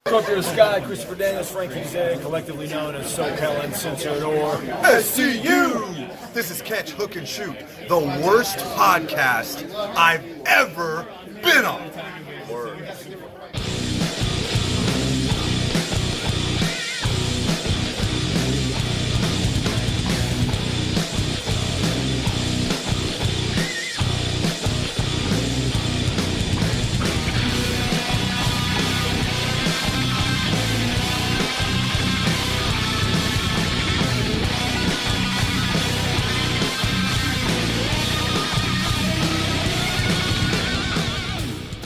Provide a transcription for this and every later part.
Scorpio Sky, Christopher Daniels, Frankie Zay, collectively known as SoCal Uncensored or SCU! This is Catch, Hook, and Shoot, the worst podcast I've ever been on. Word.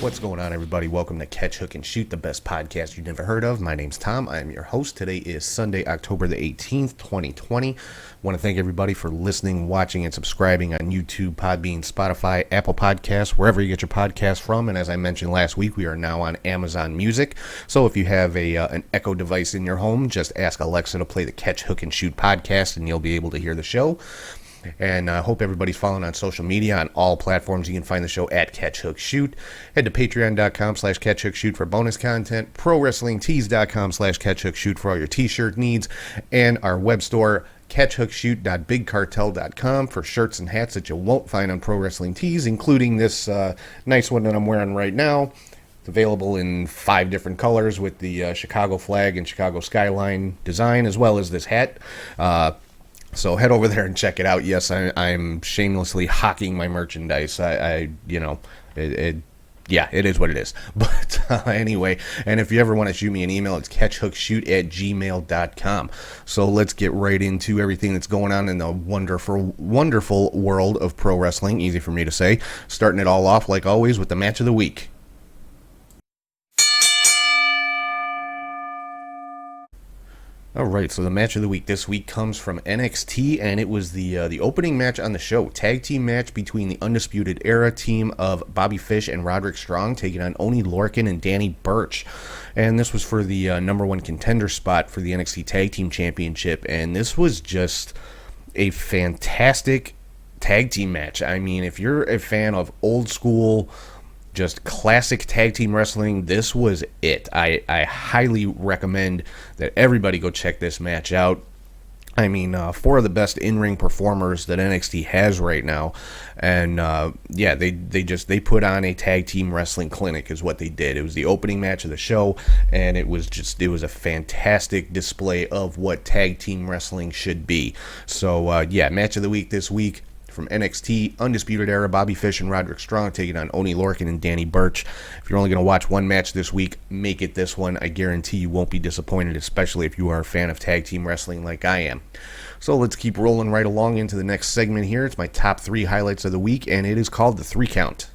What's going on, everybody? Welcome to Catch, Hook, and Shoot, the best podcast you've never heard of. My name's Tom. I am your host. Today is Sunday, October the 18th, 2020. Want to thank everybody for listening, watching, and subscribing on YouTube, Podbean, Spotify, Apple Podcasts, wherever you get your podcasts from. And as I mentioned last week, we are now on Amazon Music. So if you have an Echo device in your home, just ask Alexa to play the Catch, Hook, and Shoot podcast, and you'll be able to hear the show. And I hope everybody's following on social media on all platforms. You can find the show at catchhookshoot. Head to patreon.com/catchhookshoot for bonus content, prowrestlingtees.com/catchhookshoot for all your t-shirt needs, and our web store, catchhookshoot.bigcartel.com for shirts and hats that you won't find on Pro Wrestling Tees, including this nice one that I'm wearing right now. It's available in 5 different colors with the Chicago flag and Chicago skyline design, as well as this hat. So head over there and check it out. Yes, I'm shamelessly hawking my merchandise. It is what it is. But anyway, and if you ever want to shoot me an email, it's catchhookshoot@gmail.com. So let's get right into everything that's going on in the wonderful, wonderful world of pro wrestling. Easy for me to say. Starting it all off, like always, with the match of the week. All right, so the match of the week this week comes from NXT, and it was the opening match on the show. Tag team match between the Undisputed Era team of Bobby Fish and Roderick Strong taking on Oney Lorcan and Danny Burch. And this was for the number one contender spot for the NXT Tag Team Championship, and this was just a fantastic tag team match. I mean, if you're a fan of old school, just classic tag team wrestling, this was it. I highly recommend that everybody go check this match out. I mean, 4 of the best in-ring performers that NXT has right now, and they put on a tag team wrestling clinic is what they did. It was the opening match of the show, and it was a fantastic display of what tag team wrestling should be. So match of the week this week. From NXT, Undisputed Era, Bobby Fish and Roderick Strong taking on Oney Lorcan and Danny Burch. If you're only going to watch one match this week, make it this one. I guarantee you won't be disappointed, especially if you are a fan of tag team wrestling like I am. So let's keep rolling right along into the next segment here. It's my top 3 highlights of the week, and it is called the 3 Count.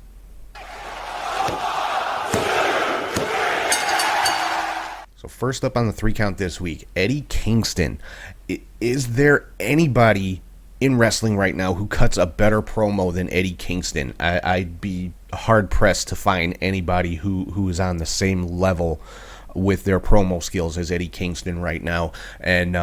So first up on the 3 Count this week, Eddie Kingston. Is there anybody in wrestling right now who cuts a better promo than Eddie Kingston? I'd be hard-pressed to find anybody who is on the same level with their promo skills as Eddie Kingston right now. And,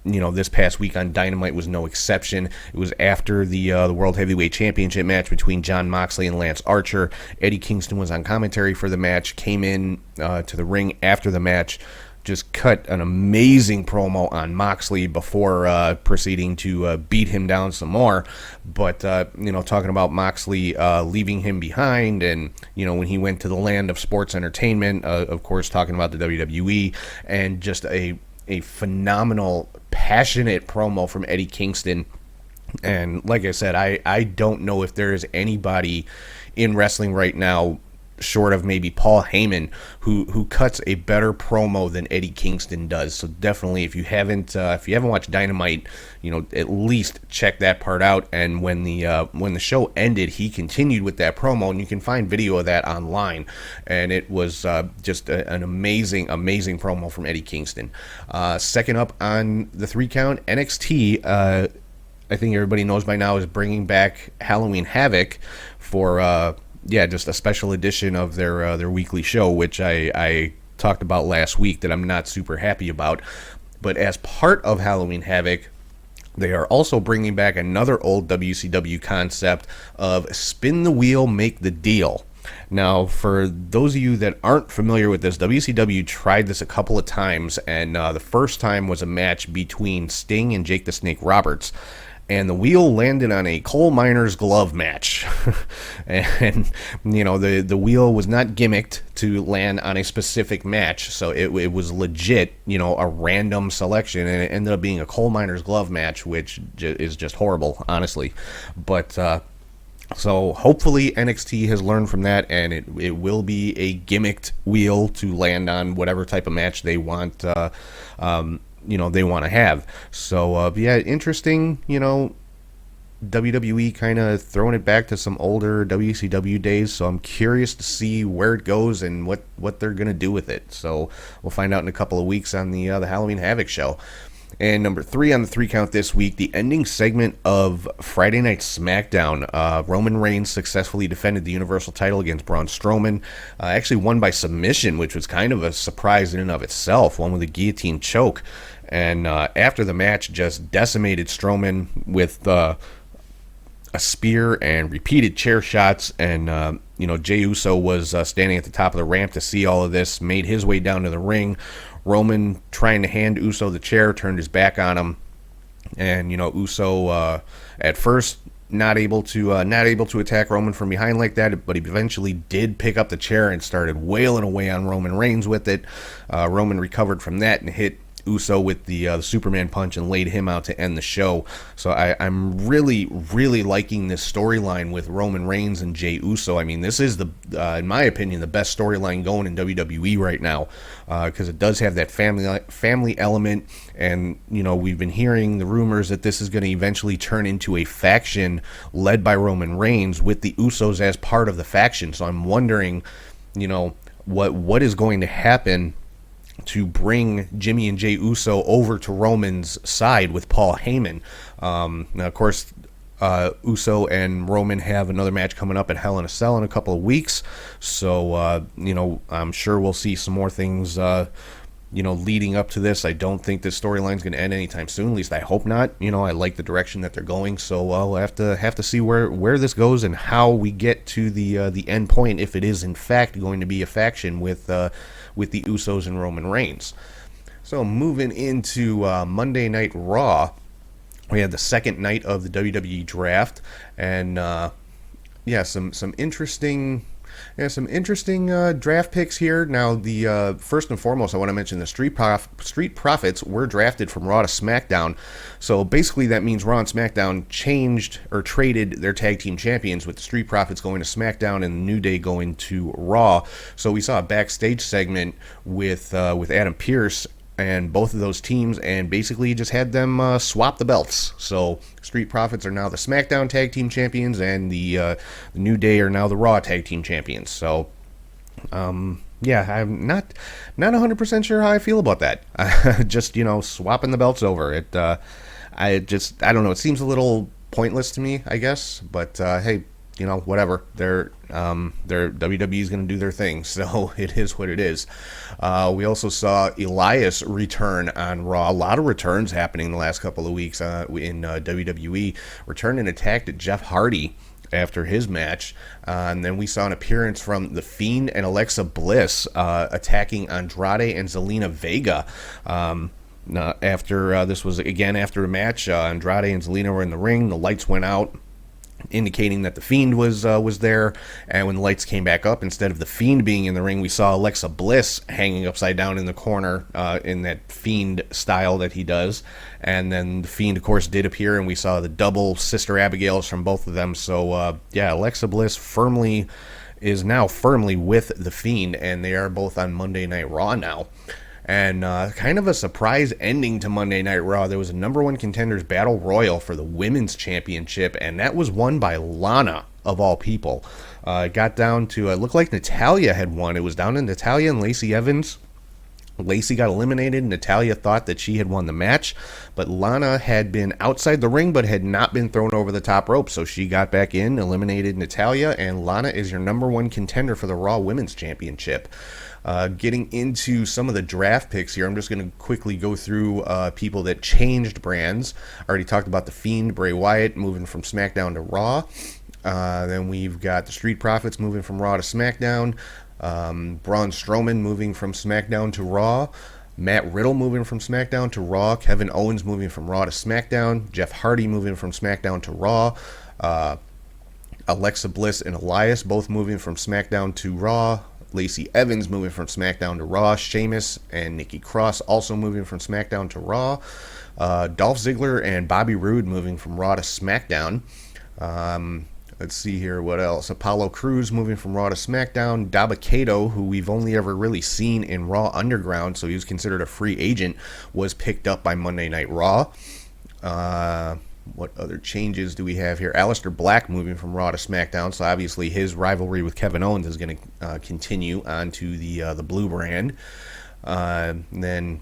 this past week on Dynamite was no exception. It was after the World Heavyweight Championship match between Jon Moxley and Lance Archer. Eddie Kingston was on commentary for the match, came in to the ring after the match, just cut an amazing promo on Moxley before proceeding to beat him down some more. But, talking about Moxley leaving him behind and, when he went to the land of sports entertainment, of course, talking about the WWE, and just a phenomenal, passionate promo from Eddie Kingston. And like I said, I don't know if there is anybody in wrestling right now, short of maybe Paul Heyman, who cuts a better promo than Eddie Kingston does. So definitely, if you haven't watched Dynamite, at least check that part out. And when the show ended, he continued with that promo, and you can find video of that online. And it was just an amazing promo from Eddie Kingston. Second up on the 3 Count, NXT. I think everybody knows by now is bringing back Halloween Havoc for just a special edition of their weekly show, which I talked about last week that I'm not super happy about. But as part of Halloween Havoc, they are also bringing back another old WCW concept of spin the wheel, make the deal. Now, for those of you that aren't familiar with this, WCW tried this a couple of times, and the first time was a match between Sting and Jake the Snake Roberts. And the wheel landed on a coal miner's glove match. And, the wheel was not gimmicked to land on a specific match. So it was legit, a random selection. And it ended up being a coal miner's glove match, which is just horrible, honestly. But, so hopefully NXT has learned from that, and it will be a gimmicked wheel to land on whatever type of match they want, they want to have. So, interesting, WWE kind of throwing it back to some older WCW days. So I'm curious to see where it goes and what they're going to do with it. So we'll find out in a couple of weeks on the Halloween Havoc show. And number 3 on the 3 count this week, the ending segment of Friday Night Smackdown. Roman Reigns successfully defended the Universal title against Braun Strowman. Actually won by submission, which was kind of a surprise in and of itself. Won with a guillotine choke. And after the match, just decimated Strowman with a spear and repeated chair shots. And, Jey Uso was standing at the top of the ramp to see all of this, made his way down to the ring. Roman, trying to hand Uso the chair, turned his back on him, and Uso at first not able to attack Roman from behind like that, but he eventually did pick up the chair and started wailing away on Roman Reigns with it. Roman recovered from that and hit Uso with the Superman punch and laid him out to end the show. So I'm really, really liking this storyline with Roman Reigns and Jey Uso. I mean, this is in my opinion, the best storyline going in WWE right now, because it does have that family element, and we've been hearing the rumors that this is going to eventually turn into a faction led by Roman Reigns with the Usos as part of the faction. So I'm wondering, what is going to happen to bring Jimmy and Jey Uso over to Roman's side with Paul Heyman. Now, of course, Uso and Roman have another match coming up at Hell in a Cell in a couple of weeks. So, I'm sure we'll see some more things, leading up to this. I don't think this storyline's going to end anytime soon. At least I hope not. I like the direction that they're going. So we'll have to see where this goes and how we get to the end point, if it is in fact going to be a faction with the Usos and Roman Reigns. So moving into Monday Night Raw, we had the second night of the WWE draft, and some interesting draft picks here. Now, the first and foremost, I want to mention the Street Profits were drafted from Raw to SmackDown. So basically, that means Raw and SmackDown changed or traded their tag team champions, with the Street Profits going to SmackDown and the New Day going to Raw. So we saw a backstage segment with Adam Pearce and both of those teams, and basically just had them swap the belts. So Street Profits are now the SmackDown Tag Team Champions, and the New Day are now the Raw Tag Team Champions. So, I'm not 100% sure how I feel about that. Just, swapping the belts over. I don't know. It seems a little pointless to me, I guess. But hey, whatever. They're WWE is going to do their thing, so it is what it is. We also saw Elias return on Raw. A lot of returns happening the last couple of weeks in WWE. Returned and attacked Jeff Hardy after his match. And then we saw an appearance from The Fiend and Alexa Bliss attacking Andrade and Zelina Vega. This was again after a match. Andrade and Zelina were in the ring. The lights went out, indicating that The Fiend was there, and when the lights came back up, instead of The Fiend being in the ring, we saw Alexa Bliss hanging upside down in the corner in that Fiend style that he does. And then The Fiend, of course, did appear, and we saw the double Sister Abigails from both of them. So, Alexa Bliss is now firmly with The Fiend, and they are both on Monday Night Raw now. And kind of a surprise ending to Monday Night Raw. There was a number one contenders battle royal for the women's championship, and that was won by Lana, of all people. It got down to, it looked like Natalya had won. It was down to Natalya and Lacey Evans. Lacey got eliminated. Natalya thought that she had won the match, but Lana had been outside the ring but had not been thrown over the top rope, so she got back in, eliminated Natalya, and Lana is your number one contender for the Raw Women's Championship. Getting into some of the draft picks here, I'm just going to quickly go through people that changed brands. I already talked about The Fiend, Bray Wyatt, moving from SmackDown to Raw. Then we've got the Street Profits moving from Raw to SmackDown. Braun Strowman moving from SmackDown to Raw. Matt Riddle moving from SmackDown to Raw. Kevin Owens moving from Raw to SmackDown. Jeff Hardy moving from SmackDown to Raw. Alexa Bliss and Elias both moving from SmackDown to Raw. Lacey Evans moving from SmackDown to Raw. Sheamus and Nikki Cross also moving from SmackDown to Raw. Dolph Ziggler and Bobby Roode moving from Raw to SmackDown. Let's see here, what else? Apollo Crews moving from Raw to SmackDown. Dabba-Kato, who we've only ever really seen in Raw Underground, so he was considered a free agent, was picked up by Monday Night Raw. What other changes do we have here? Alistair Black moving from Raw to SmackDown, so obviously his rivalry with Kevin Owens is going to continue onto the Blue brand. Then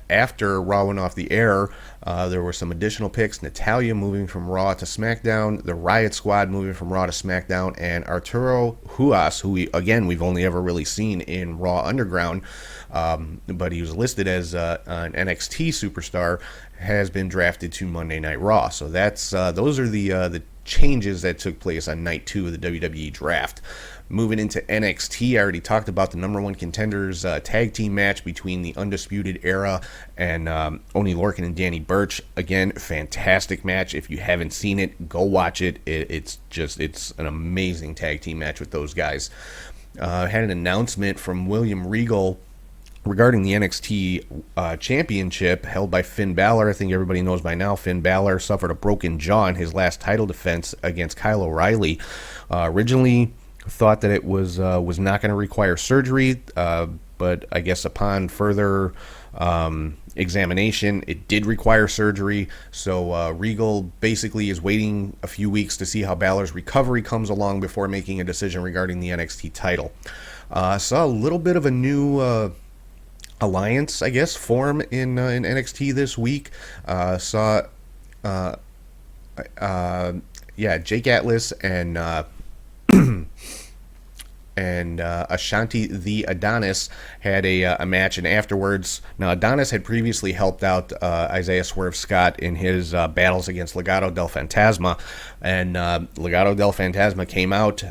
after Raw went off the air, there were some additional picks. Natalya moving from Raw to SmackDown, the Riot Squad moving from Raw to SmackDown, and Arturo Huas, who we've only ever really seen in Raw Underground, but he was listed as an NXT superstar, has been drafted to Monday Night Raw. So that's those are the changes that took place on night 2 of the WWE draft. Moving into NXT, I already talked about the number one contenders tag team match between the Undisputed Era and Oney Lorcan and Danny Burch. Again, fantastic match. If you haven't seen it, go watch it. It's an amazing tag team match with those guys. Had an announcement from William Regal regarding the NXT championship held by Finn Balor. I think everybody knows by now Finn Balor suffered a broken jaw in his last title defense against Kyle O'Reilly. Originally thought that it was not going to require surgery, but I guess upon further examination, it did require surgery. So Regal basically is waiting a few weeks to see how Balor's recovery comes along before making a decision regarding the NXT title. Saw a little bit of a new alliance, I guess, form in NXT this week. Jake Atlas and Ashanti the Adonis had a match, and afterwards, now Adonis had previously helped out Isaiah Swerve Scott in his battles against Legado del Fantasma, and Legado del Fantasma came out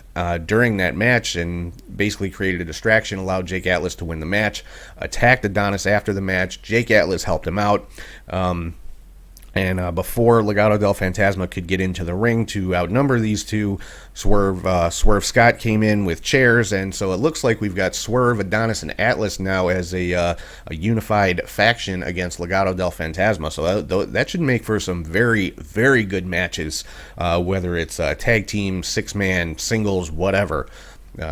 during that match and basically created a distraction, allowed Jake Atlas to win the match, attacked Adonis after the match. Jake Atlas helped him out. And before Legado del Fantasma could get into the ring to outnumber these two, Swerve Scott came in with chairs, and so it looks like we've got Swerve, Adonis, and Atlas now as a unified faction against Legado del Fantasma. So that should make for some very, very good matches, whether it's tag team, 6-man, singles, whatever.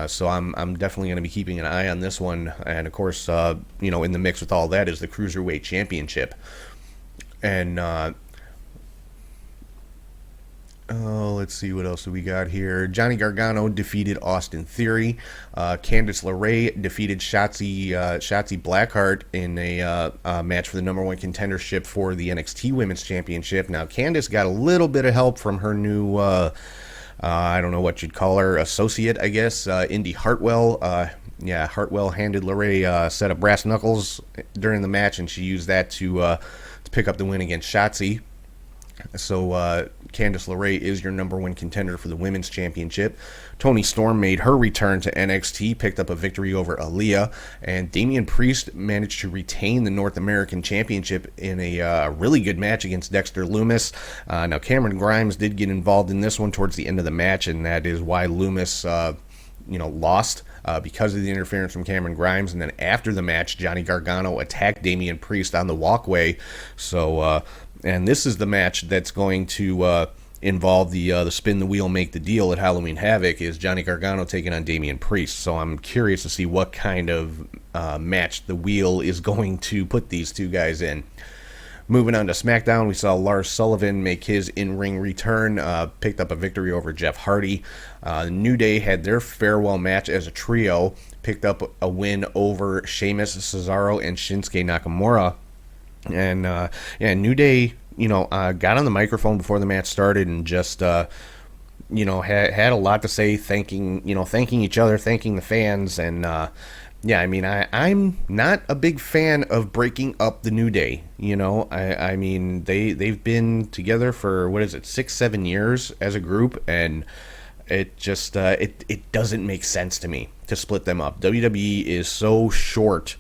So I'm definitely going to be keeping an eye on this one, and of course, in the mix with all that is the Cruiserweight Championship. And let's see, what else do we got here? Johnny Gargano defeated Austin Theory. Candice LeRae defeated Shotzi Blackheart in a match for the number one contendership for the NXT Women's Championship. Now, Candice got a little bit of help from her new, I don't know what you'd call her, associate, I guess, Indy Hartwell. Hartwell handed LeRae a set of brass knuckles during the match, and she used that to pick up the win against Shotzi. So Candice LeRae is your number one contender for the Women's Championship. Toni Storm made her return to NXT, picked up a victory over Aaliyah, and Damian Priest managed to retain the North American Championship in a really good match against Dexter Lumis. Now, Cameron Grimes did get involved in this one towards the end of the match, and that is why Lumis lost because of the interference from Cameron Grimes. And then after the match, Johnny Gargano attacked Damian Priest on the walkway. So, and this is the match that's going to involve the spin the wheel, make the deal at Halloween Havoc, is Johnny Gargano taking on Damian Priest. So I'm curious to see what kind of match the wheel is going to put these two guys in. Moving on to SmackDown, we saw Lars Sullivan make his in-ring return, picked up a victory over Jeff Hardy. New Day had their farewell match as a trio, picked up a win over Sheamus, Cesaro, and Shinsuke Nakamura. And New Day, got on the microphone before the match started and just, had a lot to say, thanking each other, thanking the fans, and Yeah, I mean, I'm not a big fan of breaking up the New Day. I mean, they've been together for, what is it, 6-7 years as a group, and it just it doesn't make sense to me to split them up. WWE is so short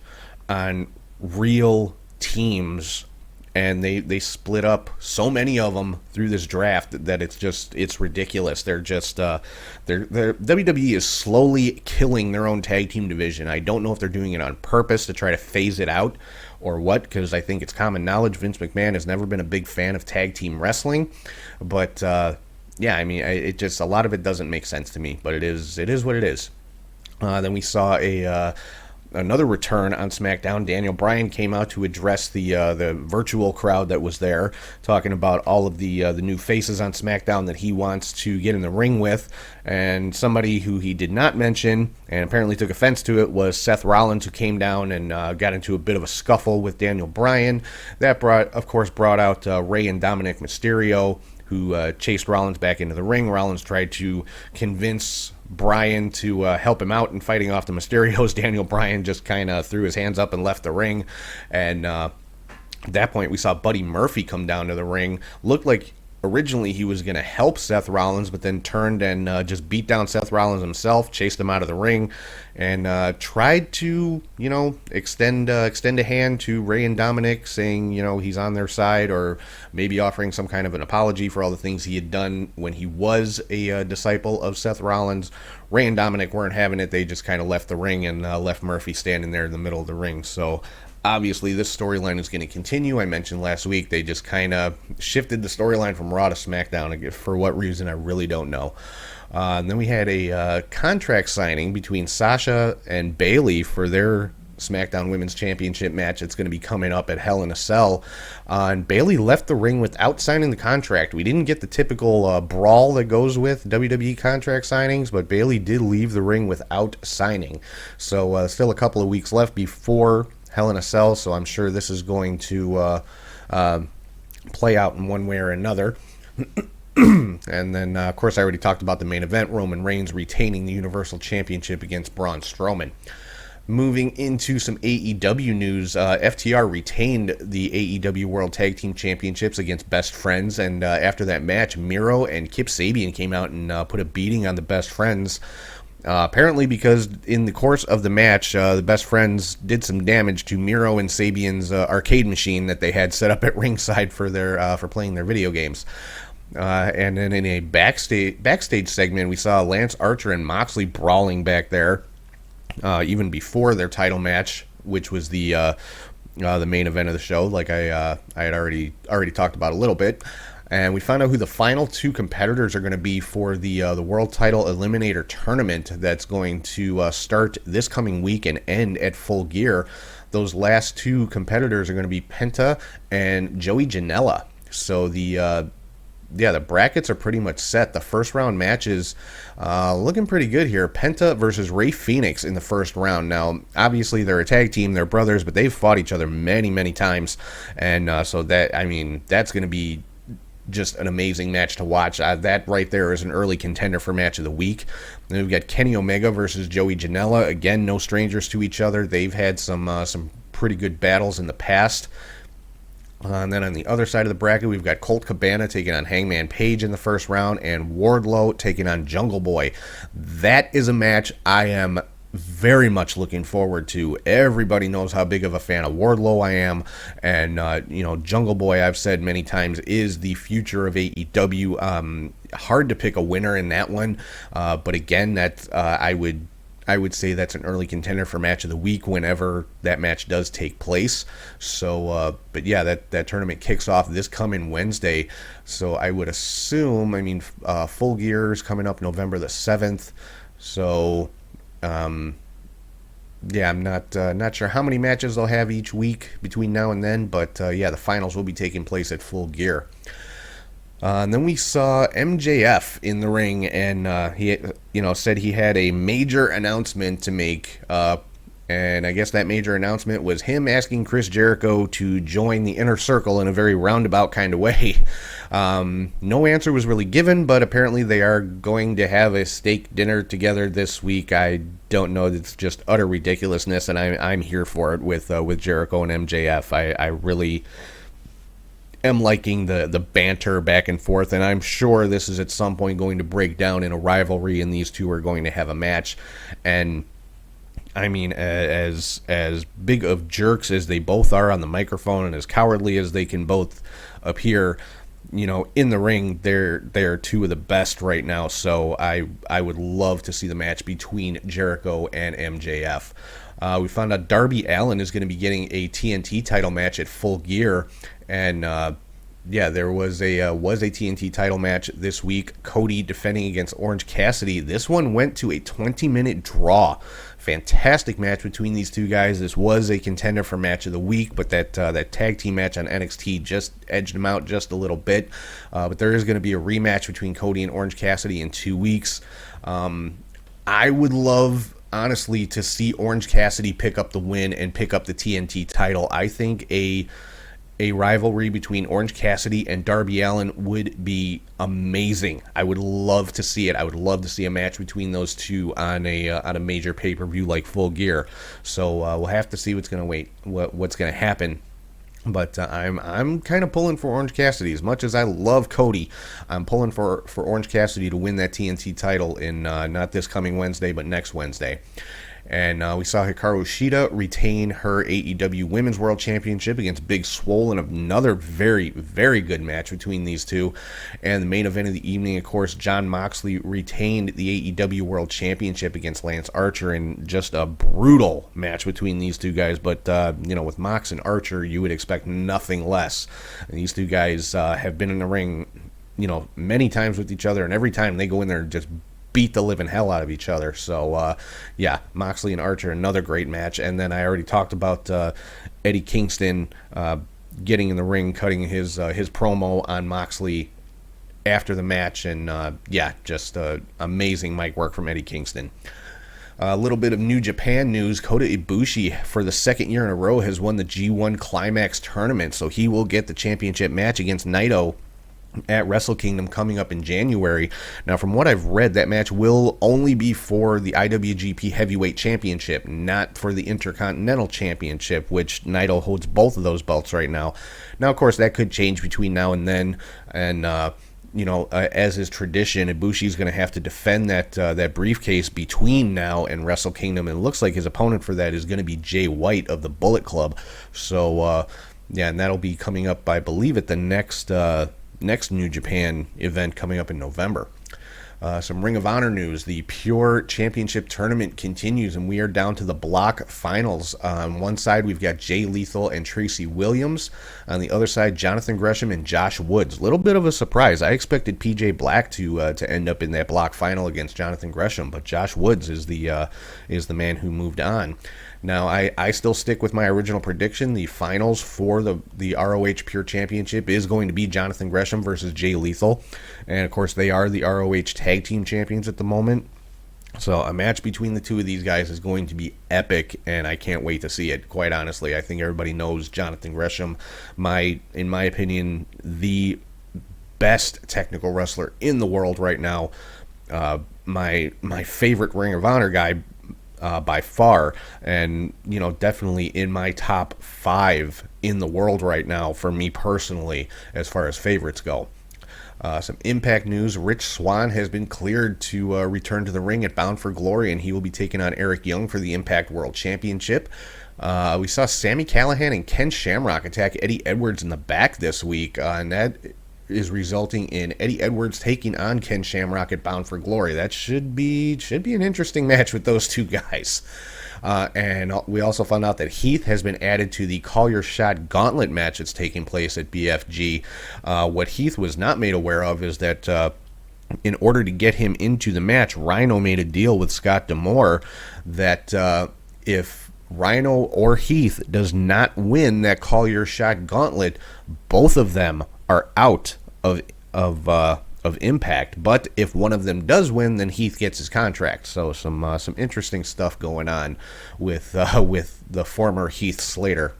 on real teams, and they split up so many of them through this draft that it's ridiculous. They're just WWE is slowly killing their own tag team division. I don't know if they're doing it on purpose to try to phase it out or what, because I think it's common knowledge Vince McMahon has never been a big fan of tag team wrestling. But yeah, I mean, it just, a lot of it doesn't make sense to me, but it is what it is. Then we saw another return on SmackDown. Daniel Bryan came out to address the virtual crowd that was there, talking about all of the new faces on SmackDown that he wants to get in the ring with. And somebody who he did not mention, and apparently took offense to it, was Seth Rollins, who came down and got into a bit of a scuffle with Daniel Bryan. That of course brought out Rey and Dominic Mysterio, who chased Rollins back into the ring. Rollins tried to convince Bryan to help him out in fighting off the Mysterios. Daniel Bryan just kind of threw his hands up and left the ring. And at that point, we saw Buddy Murphy come down to the ring. Looked like originally he was going to help Seth Rollins, but then turned and just beat down Seth Rollins himself, chased him out of the ring, and tried to, extend a hand to Rey and Dominic, saying, he's on their side, or maybe offering some kind of an apology for all the things he had done when he was a disciple of Seth Rollins. Rey and Dominic weren't having it. They just kind of left the ring and left Murphy standing there in the middle of the ring. So obviously, this storyline is going to continue. I mentioned last week they just kind of shifted the storyline from Raw to SmackDown. For what reason, I really don't know. And then we had a contract signing between Sasha and Bayley for their SmackDown Women's Championship match. It's going to be coming up at Hell in a Cell. And Bayley left the ring without signing the contract. We didn't get the typical brawl that goes with WWE contract signings, but Bayley did leave the ring without signing. So still a couple of weeks left before Hell in a Cell, so I'm sure this is going to play out in one way or another. And then, of course, I already talked about the main event, Roman Reigns retaining the Universal Championship against Braun Strowman. Moving into some AEW news, FTR retained the AEW World Tag Team Championships against Best Friends, and after that match, Miro and Kip Sabian came out and put a beating on the Best Friends. Apparently because in the course of the match, the Best Friends did some damage to Miro and Sabian's arcade machine that they had set up at ringside for their for playing their video games. And then in a backstage segment, we saw Lance Archer and Moxley brawling back there, even before their title match, which was the main event of the show, like I had already talked about a little bit. And we found out who the final two competitors are going to be for the World Title Eliminator Tournament that's going to start this coming week and end at Full Gear. Those last two competitors are going to be Penta and Joey Janella. So the brackets are pretty much set. The first round matches looking pretty good here. Penta versus Rey Fenix in the first round. Now, obviously, they're a tag team. They're brothers, but they've fought each other many, many times. And so that's going to be just an amazing match to watch. That right there is an early contender for match of the week. Then we've got Kenny Omega versus Joey Janela. Again, no strangers to each other. They've had some pretty good battles in the past. And then on the other side of the bracket, we've got Colt Cabana taking on Hangman Page in the first round, and Wardlow taking on Jungle Boy. That is a match I am very much looking forward to. Everybody knows how big of a fan of Wardlow I am, and Jungle Boy, I've said many times, is the future of AEW. Hard to pick a winner in that one, but again, that I would say that's an early contender for match of the week whenever that match does take place. So, but yeah, that tournament kicks off this coming Wednesday. So I would assume, Full Gear is coming up November the 7th. So, yeah, I'm not sure how many matches they'll have each week between now and then, but yeah, the finals will be taking place at Full Gear. And then we saw MJF in the ring, and he said he had a major announcement to make And I guess that major announcement was him asking Chris Jericho to join the Inner Circle in a very roundabout kind of way. No answer was really given, but apparently they are going to have a steak dinner together this week. I don't know. It's just utter ridiculousness, and I'm here for it with Jericho and MJF. I really am liking the banter back and forth, and I'm sure this is at some point going to break down in a rivalry, and these two are going to have a match. And I mean, as big of jerks as they both are on the microphone and as cowardly as they can both appear, in the ring, they're two of the best right now. So I would love to see the match between Jericho and MJF. We found out Darby Allin is going to be getting a TNT title match at Full Gear, and there was a TNT title match this week. Cody defending against Orange Cassidy. This one went to a 20-minute draw. Fantastic match between these two guys. This was a contender for match of the week, but that tag team match on NXT just edged them out just a little bit. But there is going to be a rematch between Cody and Orange Cassidy in 2 weeks. I would love, honestly, to see Orange Cassidy pick up the win and pick up the TNT title. I think a rivalry between Orange Cassidy and Darby Allin would be amazing. I would love to see it. I would love to see a match between those two on a major pay-per-view like Full Gear. So we'll have to see what's going to happen. But I'm kind of pulling for Orange Cassidy. As much as I love Cody, I'm pulling for Orange Cassidy to win that TNT title in not this coming Wednesday, but next Wednesday. And we saw Hikaru Shida retain her AEW Women's World Championship against Big Swole in another very, very good match between these two. And the main event of the evening, of course, Jon Moxley retained the AEW World Championship against Lance Archer in just a brutal match between these two guys. But, with Mox and Archer, you would expect nothing less. And these two guys have been in the ring, many times with each other, and every time they go in there and just beat the living hell out of each other. So, Moxley and Archer, another great match. And then I already talked about Eddie Kingston getting in the ring, cutting his promo on Moxley after the match. And, just amazing mic work from Eddie Kingston. A little bit of New Japan news. Kota Ibushi, for the second year in a row, has won the G1 Climax tournament. So he will get the championship match against Naito at Wrestle Kingdom coming up in January. Now, from what I've read, that match will only be for the IWGP Heavyweight Championship, not for the Intercontinental Championship, which Naito holds both of those belts right now. Now, of course, that could change between now and then, and as is tradition, Ibushi's going to have to defend that briefcase between now and Wrestle Kingdom, and it looks like his opponent for that is going to be Jay White of the Bullet Club. So, and that'll be coming up, I believe, at the next New Japan event coming up in November. Some Ring of Honor news. The Pure Championship Tournament continues, and we are down to the block finals. On one side, we've got Jay Lethal and Tracy Williams. On the other side, Jonathan Gresham and Josh Woods. A little bit of a surprise. I expected PJ Black to end up in that block final against Jonathan Gresham, but Josh Woods is the man who moved on. Now, I still stick with my original prediction. The finals for the ROH Pure Championship is going to be Jonathan Gresham versus Jay Lethal. And, of course, they are the ROH Tag Team Champions at the moment. So a match between the two of these guys is going to be epic, and I can't wait to see it, quite honestly. I think everybody knows Jonathan Gresham, in my opinion, the best technical wrestler in the world right now. My favorite Ring of Honor guy, by far, and definitely in my top 5 in the world right now for me personally as far as favorites go. Some Impact news. Rich Swann has been cleared to return to the ring at Bound for Glory, and he will be taking on Eric Young for the Impact World Championship. We saw Sami Callihan and Ken Shamrock attack Eddie Edwards in the back this week, and that is resulting in Eddie Edwards taking on Ken Shamrock at Bound for Glory. That should be an interesting match with those two guys. And we also found out that Heath has been added to the Call Your Shot Gauntlet match that's taking place at BFG. What Heath was not made aware of is that in order to get him into the match, Rhino made a deal with Scott D'Amore that if Rhino or Heath does not win that Call Your Shot Gauntlet, both of them are out of of Impact. But if one of them does win, then Heath gets his contract. So some interesting stuff going on with the former Heath Slater.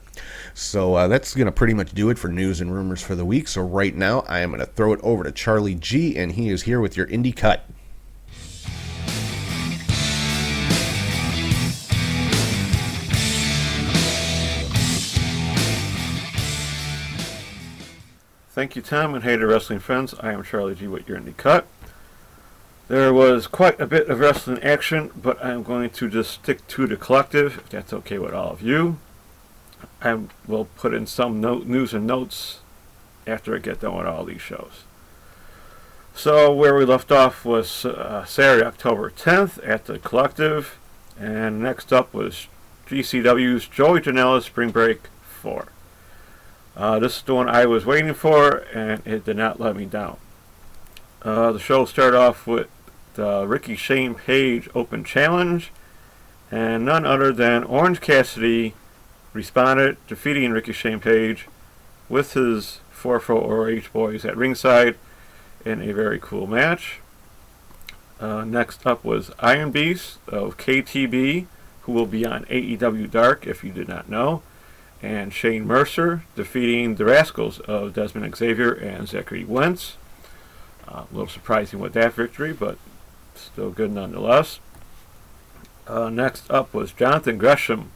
So that's going to pretty much do it for news and rumors for the week. So right now, I am going to throw it over to Charlie G, and he is here with your Indie Cut. Thank you, Tom, and hey to wrestling friends. I am Charlie G with your Indie Cut. There was quite a bit of wrestling action, but I'm going to just stick to the collective, if that's okay with all of you. I will put in some news and notes after I get done with all these shows. So where we left off was Saturday, October 10th at the collective, and next up was GCW's Joey Janella Spring Break 4. This is the one I was waiting for, and it did not let me down. The show started off with the Ricky Shane Page Open Challenge, and none other than Orange Cassidy responded, defeating Ricky Shane Page with his 4-4 boys at ringside in a very cool match. Next up was Iron Beast of KTB, who will be on AEW Dark if you did not know, and Shane Mercer defeating the Rascals of Desmond Xavier and Zachary Wentz. A little surprising with that victory, but still good nonetheless. Next up was Jonathan Gresham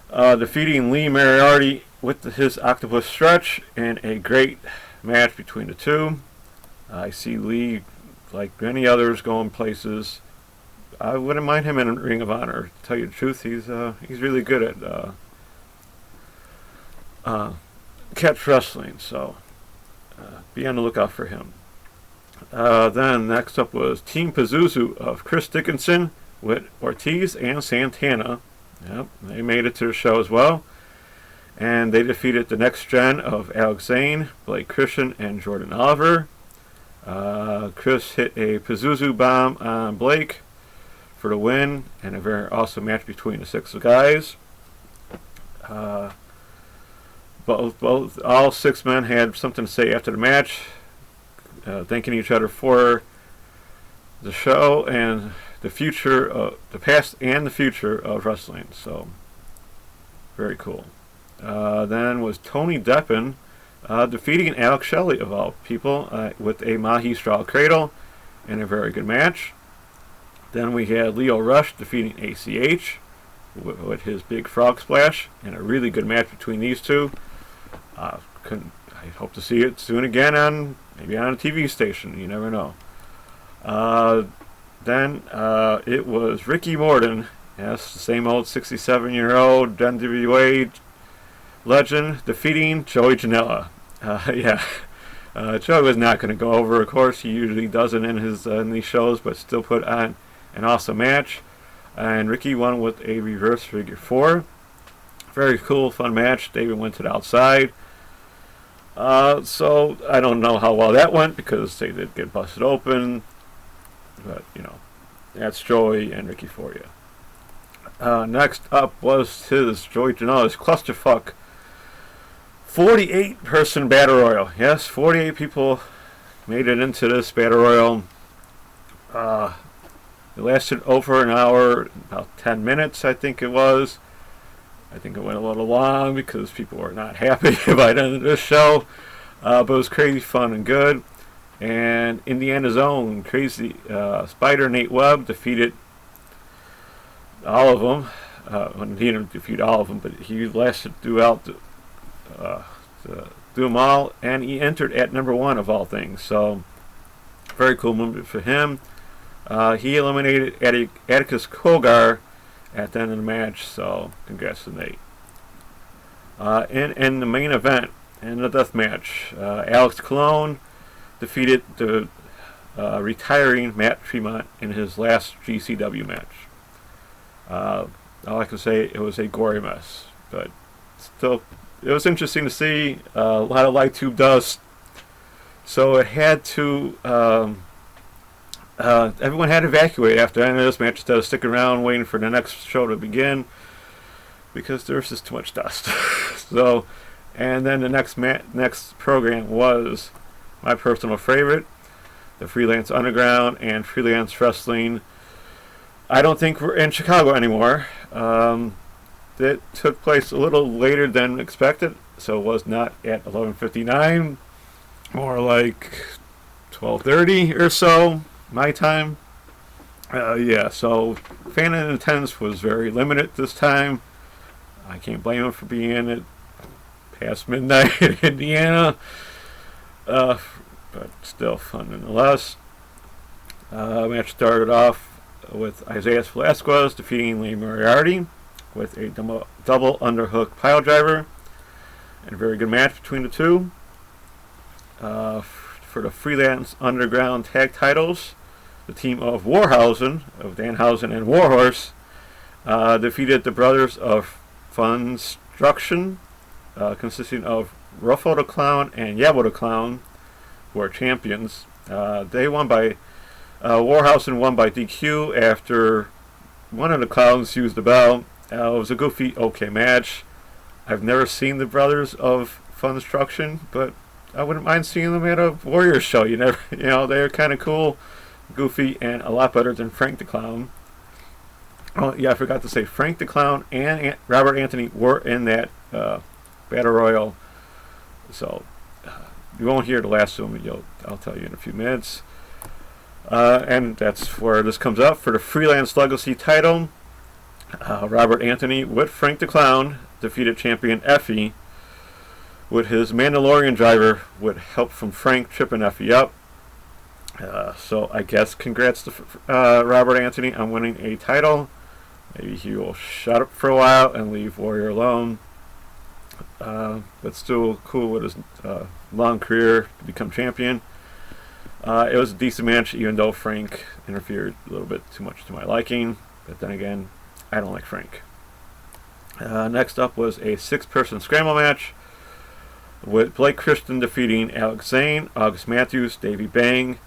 defeating Lee Moriarty with his Octopus Stretch in a great match between the two. I see Lee, like many others, going places. I wouldn't mind him in Ring of Honor. To tell you the truth, he's really good at catch wrestling, so be on the lookout for him. Then next up was Team Pazuzu of Chris Dickinson with Ortiz and Santana. Yep, they made it to the show as well. And they defeated the next gen of Alex Zane, Blake Christian, and Jordan Oliver. Chris hit a Pazuzu bomb on Blake for the win, and a very awesome match between the six guys. All six men had something to say after the match, thanking each other for the show and the future, the past and the future of wrestling. So, very cool. Then was Tony Deppen defeating Alex Shelley, of all people, with a Mahi Straw Cradle in a very good match. Then we had Leo Rush defeating ACH with his big frog splash, and a really good match between these two. I hope to see it soon again maybe on a TV station. You never know. Then it was Ricky Morton, yes, the same old 67-year-old NWA legend, defeating Joey Janella. Joey was not going to go over. Of course, he usually doesn't in these shows, but still put on an awesome match. And Ricky won with a reverse figure 4. Very cool, fun match. David went to the outside. So I don't know how well that went because they did get busted open. But, that's Joey and Ricky for you. Next up was his Joey Janela's clusterfuck 48-person battle royal. Yes, 48 people made it into this battle royal. It lasted over an hour, about 10 minutes, I think it was. I think it went a little long because people were not happy by the end of this show. But it was crazy fun and good. And Indiana's own crazy Spider Nate Webb defeated all of them. He didn't defeat all of them, but he lasted throughout do them all, and he entered at number 1 of all things. So very cool moment for him. He eliminated Atticus Kogar at the end of the match, so congrats to Nate. In the main event, in the death match, Alex Colon defeated the retiring Matt Tremont in his last GCW match. All I can say, it was a gory mess, but still, it was interesting to see. A lot of light tube dust, so it had to. Everyone had to evacuate after the end of this match instead of sticking around waiting for the next show to begin because there was just too much dust. So, and then the next program was my personal favorite, the Freelance Underground and Freelance Wrestling. I don't think we're in Chicago anymore. It took place a little later than expected, so it was not at 11:59, more like 12:30 or so, my time. Yeah, so fan attendance was very limited this time. I can't blame them for being in it past midnight in Indiana, but still fun nonetheless. Match started off with Isaias Velasquez defeating Moriarty with a double underhook pile driver, and a very good match between the two. For the Freelance Underground tag titles, the team of Warhausen, of Danhausen and Warhorse, defeated the Brothers of Funstruction, consisting of Ruffo the Clown and Yabo the Clown, who are champions. They won by Warhausen won by DQ after one of the clowns used the bell. It was a goofy, okay match. I've never seen the Brothers of Funstruction, but I wouldn't mind seeing them at a Warriors show. They're kind of cool, goofy, and a lot better than Frank the Clown. Oh yeah, I forgot to say Frank the Clown and Robert Anthony were in that Battle Royal. So you won't hear the last of them. I'll tell you in a few minutes. And that's where this comes up for the Freelance Legacy title. Robert Anthony with Frank the Clown defeated champion Effie with his Mandalorian driver with help from Frank tripping Effie up. So I guess congrats to Robert Anthony on winning a title. Maybe he will shut up for a while and leave Warrior alone. But still cool with his long career to become champion. It was a decent match, even though Frank interfered a little bit too much to my liking. But then again, I don't like Frank. Next up was a 6-person scramble match with Blake Christian defeating Alex Zane, August Matthews, Davey Bang,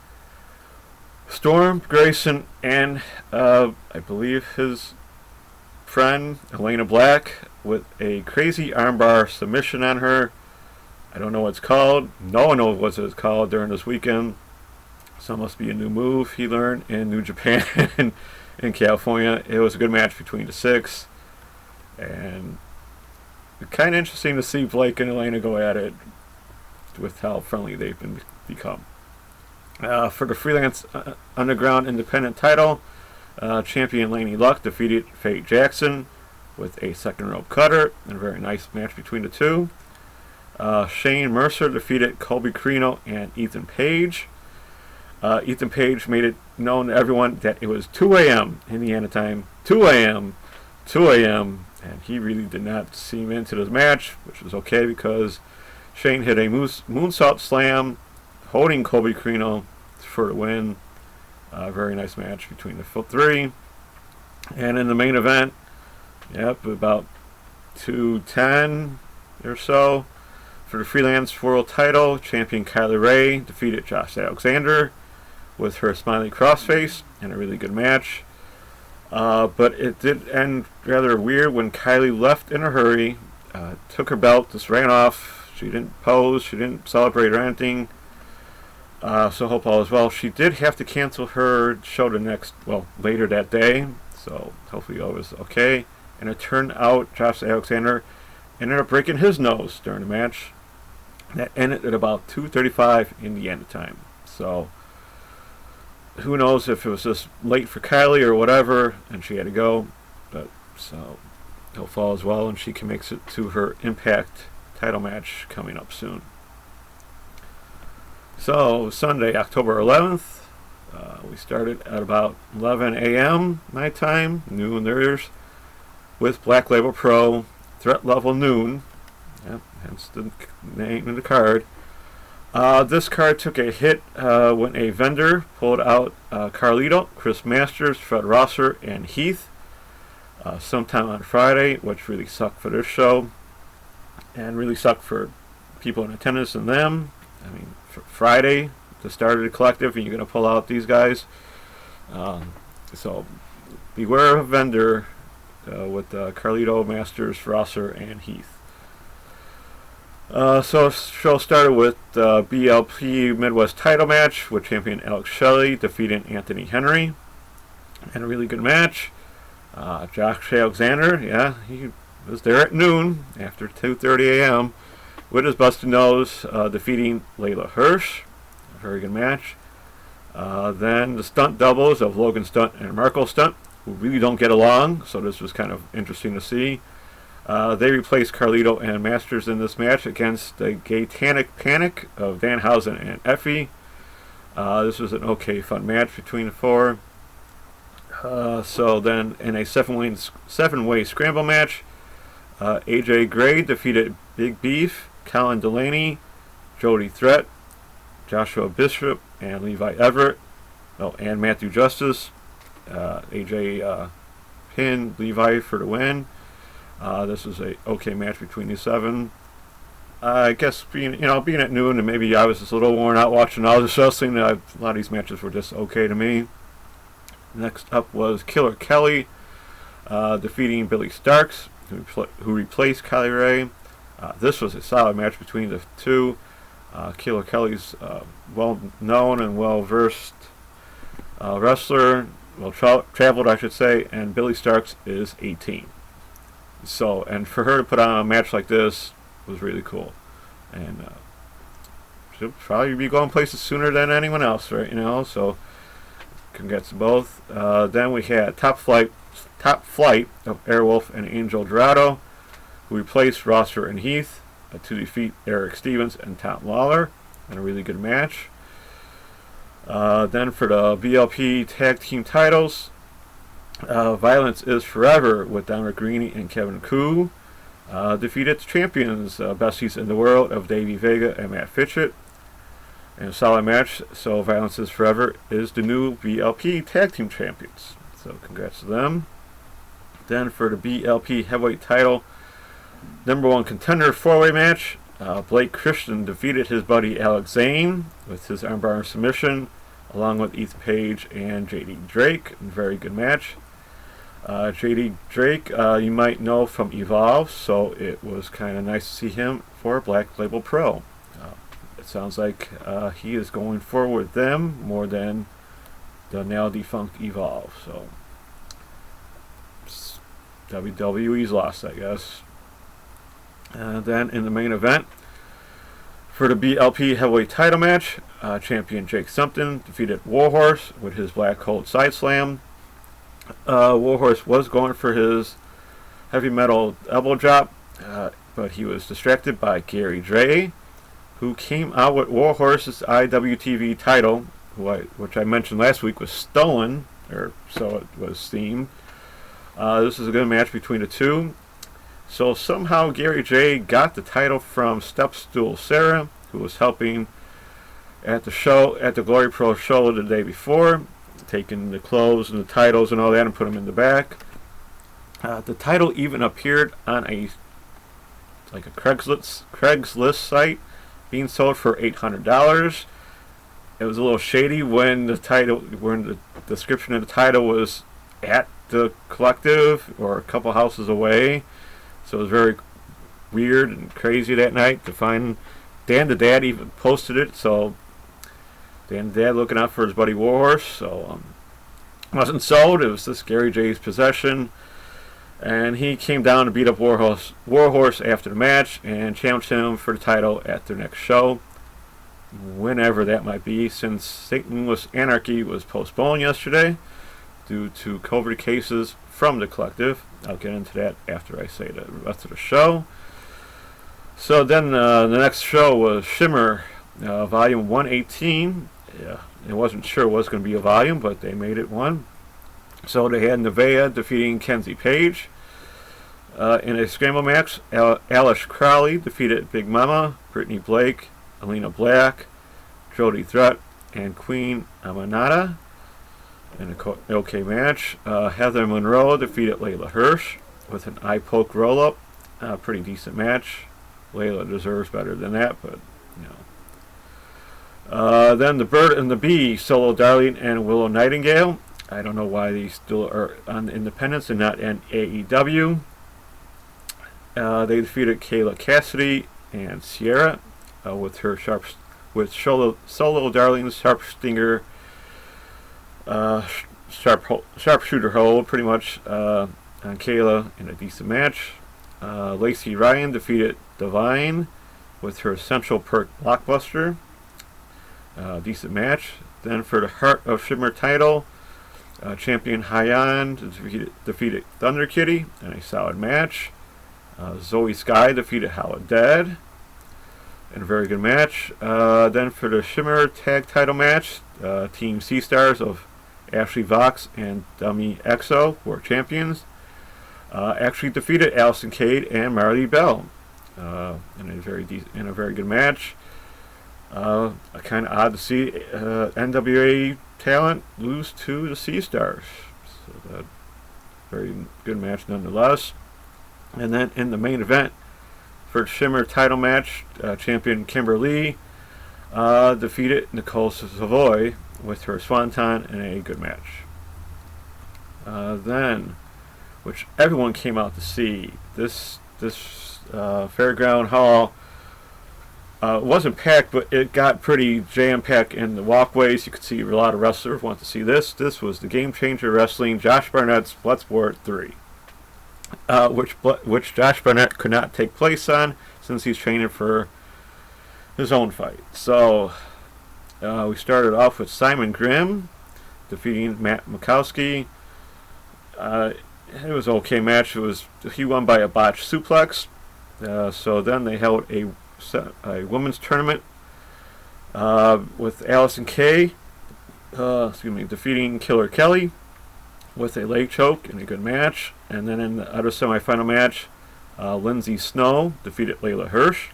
Storm Grayson, and I believe his friend Elena Black with a crazy armbar submission on her. I don't know what it's called. No one knows what it's called during this weekend. So it must be a new move he learned in New Japan in California. It was a good match between the 6. And kind of interesting to see Blake and Elena go at it with how friendly they've become. For the Freelance Underground Independent title, champion Laney Luck defeated Faye Jackson with a second rope cutter, and a very nice match between the two. Shane Mercer defeated Colby Carino and Ethan Page. Ethan Page made it known to everyone that it was 2 a.m. Indiana time, 2 a.m., and he really did not seem into this match, which was okay because Shane hit a moonsault slam, holding Colby Carino for the win. Very nice match between the 3. And in the main event, about 2:10 or so, for the Freelance World title, champion Kylie Ray defeated Josh Alexander with her smiley crossface in a really good match. But it did end rather weird when Kylie left in a hurry, took her belt, just ran off. She didn't pose, she didn't celebrate or anything. So hope all is well. She did have to cancel her show later that day, so hopefully all was okay. And it turned out Josh Alexander ended up breaking his nose during the match. That ended at about 2:35 Indiana time. So who knows if it was just late for Kylie or whatever, and she had to go. But so hope all is well, and she can make it to her Impact title match coming up soon. So Sunday, October 11th, we started at about 11 a.m. my time, noon theirs, with Black Label Pro, Threat Level Noon, hence the name of the card. This card took a hit when a vendor pulled out Carlito, Chris Masters, Fred Rosser, and Heath sometime on Friday, which really sucked for this show, and really sucked for people in attendance and them. I mean, for Friday, the start of the collective, and you're going to pull out these guys. So beware of a vendor with Carlito, Masters, Rosser, and Heath. So show started with the BLP Midwest title match with champion Alex Shelley defeating Anthony Henry. And a really good match. Josh Alexander, yeah, he was there at noon after 2:30 a.m. with his busted nose, defeating Layla Hirsch. A very good match. Then the stunt doubles of Logan Stunt and Marco Stunt, who really don't get along, so this was kind of interesting to see. They replaced Carlito and Masters in this match against the Gatanic Panic of Danhausen and Effie. This was an okay, fun match between the four. So then, in a seven-way scramble match, AJ Gray defeated Big Beef, Colin Delaney, Jody Threat, Joshua Bishop, and Levi Everett, and Matthew Justice. AJ pinned Levi for the win. This was a okay match between these seven. I guess being at noon, and maybe I was just a little worn out watching all this wrestling. A lot of these matches were just okay to me. Next up was Killer Kelly defeating Billy Starks, who replaced Kylie Ray. This was a solid match between the two. Killer Kelly's well-known and well-versed wrestler, traveled, I should say, and Billy Starks is 18. So, and for her to put on a match like this was really cool. And she'll probably be going places sooner than anyone else, right? So congrats to both. Then we had Top Flight of Airwolf and Angel Dorado, who replaced Rosser and Heath to defeat Eric Stevens and Tom Lawler in a really good match. Then for the BLP Tag Team titles, Violence is Forever with Don Greeny and Kevin Koo defeated the champions, besties in the world of Davey Vega and Matt Fitchett. In a solid match, so Violence is Forever is the new BLP Tag Team Champions. So congrats to them. Then for the BLP Heavyweight title, number one contender four-way match, Blake Christian defeated his buddy Alex Zane with his armbar submission, along with Ethan Page and JD Drake. Very good match. JD Drake, you might know from Evolve, so it was kind of nice to see him for Black Label Pro. It sounds like he is going forward with them more than the now defunct Evolve. So WWE's lost, I guess. Then in the main event, for the BLP Heavyweight title match, champion Jake Sumpton defeated Warhorse with his Black Colt Side Slam. Warhorse was going for his heavy metal elbow drop, but he was distracted by Gary Dre, who came out with Warhorse's IWTV title, which I mentioned last week was stolen, or so it was themed. This is a good match between the two. So somehow Gary J got the title from Stepstool Sarah, who was helping at the Glory Pro show the day before, taking the clothes and the titles and all that and put them in the back. The title even appeared on a Craigslist site, being sold for $800. It was a little shady when the description of the title was at the Collective or a couple houses away. So it was very weird and crazy that night to find. Dan the Dad even posted it, so Dan the Dad looking out for his buddy Warhorse. So wasn't sold. It was this Gary J's possession, and he came down to beat up Warhorse after the match and challenged him for the title at their next show, whenever that might be, since St. Louis Anarchy was postponed yesterday due to COVID cases from the Collective. I'll get into that after I say the rest of the show. So then the next show was Shimmer, Volume 118. Yeah, I wasn't sure it was going to be a volume, but they made it one. So they had Nevaeh defeating Kenzie Page. In a scramble match, Alice Crowley defeated Big Mama, Brittany Blake, Alina Black, Jody Threat, and Queen Amanada. In an okay match, Heather Monroe defeated Layla Hirsch with an eye poke roll-up. Pretty decent match. Layla deserves better than that, but then the Bird and the Bee, Solo Darling and Willow Nightingale. I don't know why these still are on Independence and not in AEW. They defeated Kayla Cassidy and Sierra with her solo darlings sharpshooter hold pretty much on Kayla in a decent match. Lacey Ryan defeated Divine with her Central Perk blockbuster. Decent match. Then for the Heart of Shimmer title, champion Hyan defeated Thunder Kitty in a solid match. Zoe Sky defeated Howard Dead in a very good match. Then for the Shimmer tag title match, Team Sea Stars of Ashley Vox and Dummy Exo were champions. Actually defeated Allison Cade and Marley Bell in a very good match. Kind of odd to see NWA talent lose to the Sea Stars. So very good match nonetheless. And then in the main event for Shimmer title match, champion Kimberly defeated Nicole Savoy with her Swanton in a good match. Then, which everyone came out to see, this Fairground Hall wasn't packed, but it got pretty jam-packed in the walkways. You could see a lot of wrestlers want to see this. This was the Game Changer Wrestling Josh Barnett's Bloodsport 3, which Josh Barnett could not take place on since he's training for his own fight. So we started off with Simon Grimm defeating Matt Murkowski. It was an okay match. He won by a botched suplex. So then they held a women's tournament with Allison Kay defeating Killer Kelly with a leg choke in a good match. And then in the other semifinal match, Lindsay Snow defeated Layla Hirsch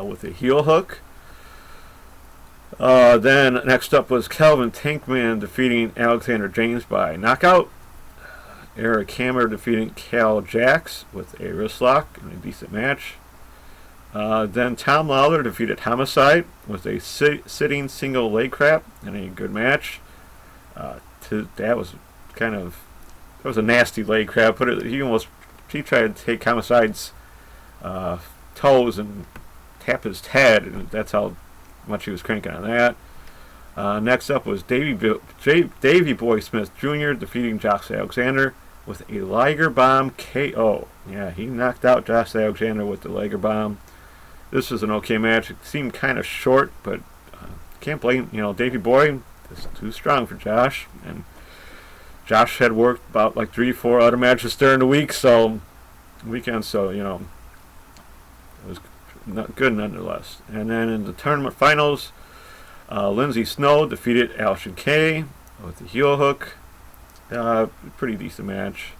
with a heel hook. Then next up was Kelvin Tankman defeating Alexander James by knockout. Eric Hammer defeating Cal Jax with a wrist lock in a decent match. Then Tom Lawler defeated Homicide with a sitting single leg crap in a good match. That was a nasty leg crap. He tried to take Homicide's toes and tap his head, and that's how much he was cranking on that. Next up was Davey Boy Smith Jr. defeating Josh Alexander with a Liger Bomb KO. Yeah, he knocked out Josh Alexander with the Liger Bomb. This was an okay match. It seemed kind of short, but can't blame, Davey Boy is too strong for Josh. And Josh had worked about like 3-4 other matches during the week, so it was not good nonetheless. And then in the tournament finals, Lindsay Snow defeated Allison Kay with the heel hook. Pretty decent match.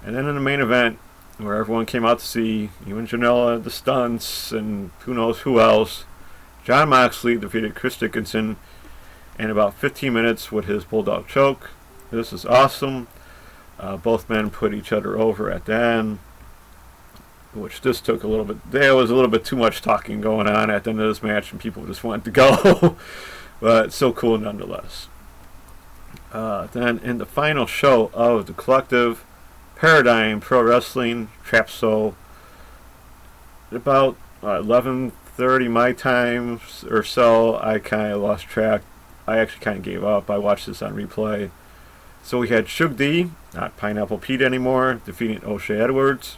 And then in the main event, where everyone came out to see you and Janella, the stunts, and who knows who else, Jon Moxley defeated Chris Dickinson in about 15 minutes with his Bulldog choke. This is awesome. Both men put each other over at the end, which just took a little bit. There was a little bit too much talking going on at the end of this match, and people just wanted to go. But so cool nonetheless. Then in the final show of the Collective, Paradigm Pro Wrestling, Trap Soul, about 11:30 my time or so, I kind of lost track. I actually kind of gave up. I watched this on replay. So we had Shug D, not Pineapple Pete anymore, defeating O'Shea Edwards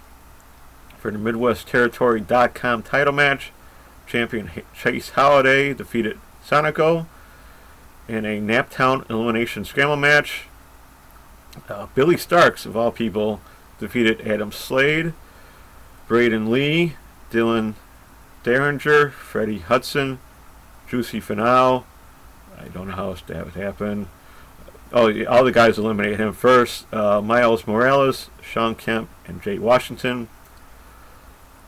for the MidwestTerritory.com title match. Champion Chase Holiday defeated Sonico in a Naptown Elimination Scramble match. Billy Starks, of all people, defeated Adam Slade. Braden Lee, Dylan Derringer, Freddie Hudson, Juicy Finau. I don't know how that happened. All the guys eliminated him first. Miles Morales, Sean Kemp, and Jay Washington.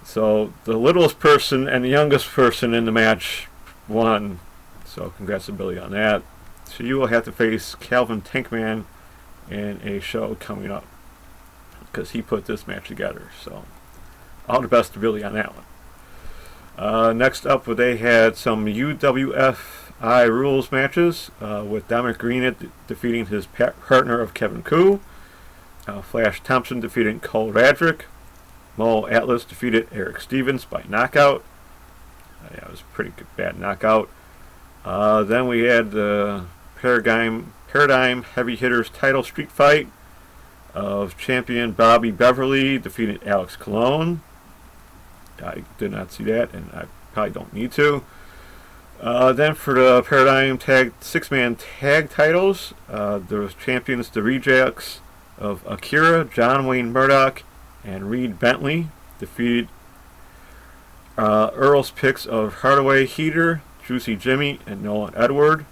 So the littlest person and the youngest person in the match won. So congrats to Billy on that. So you will have to face Calvin Tankman in a show coming up, because he put this match together. So all the best to Billy on that one. Next up, they had some UWFI rules matches with Dominic Green defeating his partner of Kevin Koo. Flash Thompson defeating Cole Radrick. Mo Atlas defeated Eric Stevens by knockout. Yeah, it was a pretty good, bad knockout. Then we had the Paradigm Heavy Hitters title street fight of champion Bobby Beverly defeated Alex Colon. I did not see that, and I probably don't need to. Then for the Paradigm six-man tag titles, there was champions, the Rejects of Akira, John Wayne Murdoch, and Reed Bentley defeated Earl's Picks of Hardaway Heater, Juicy Jimmy, and Nolan Edward.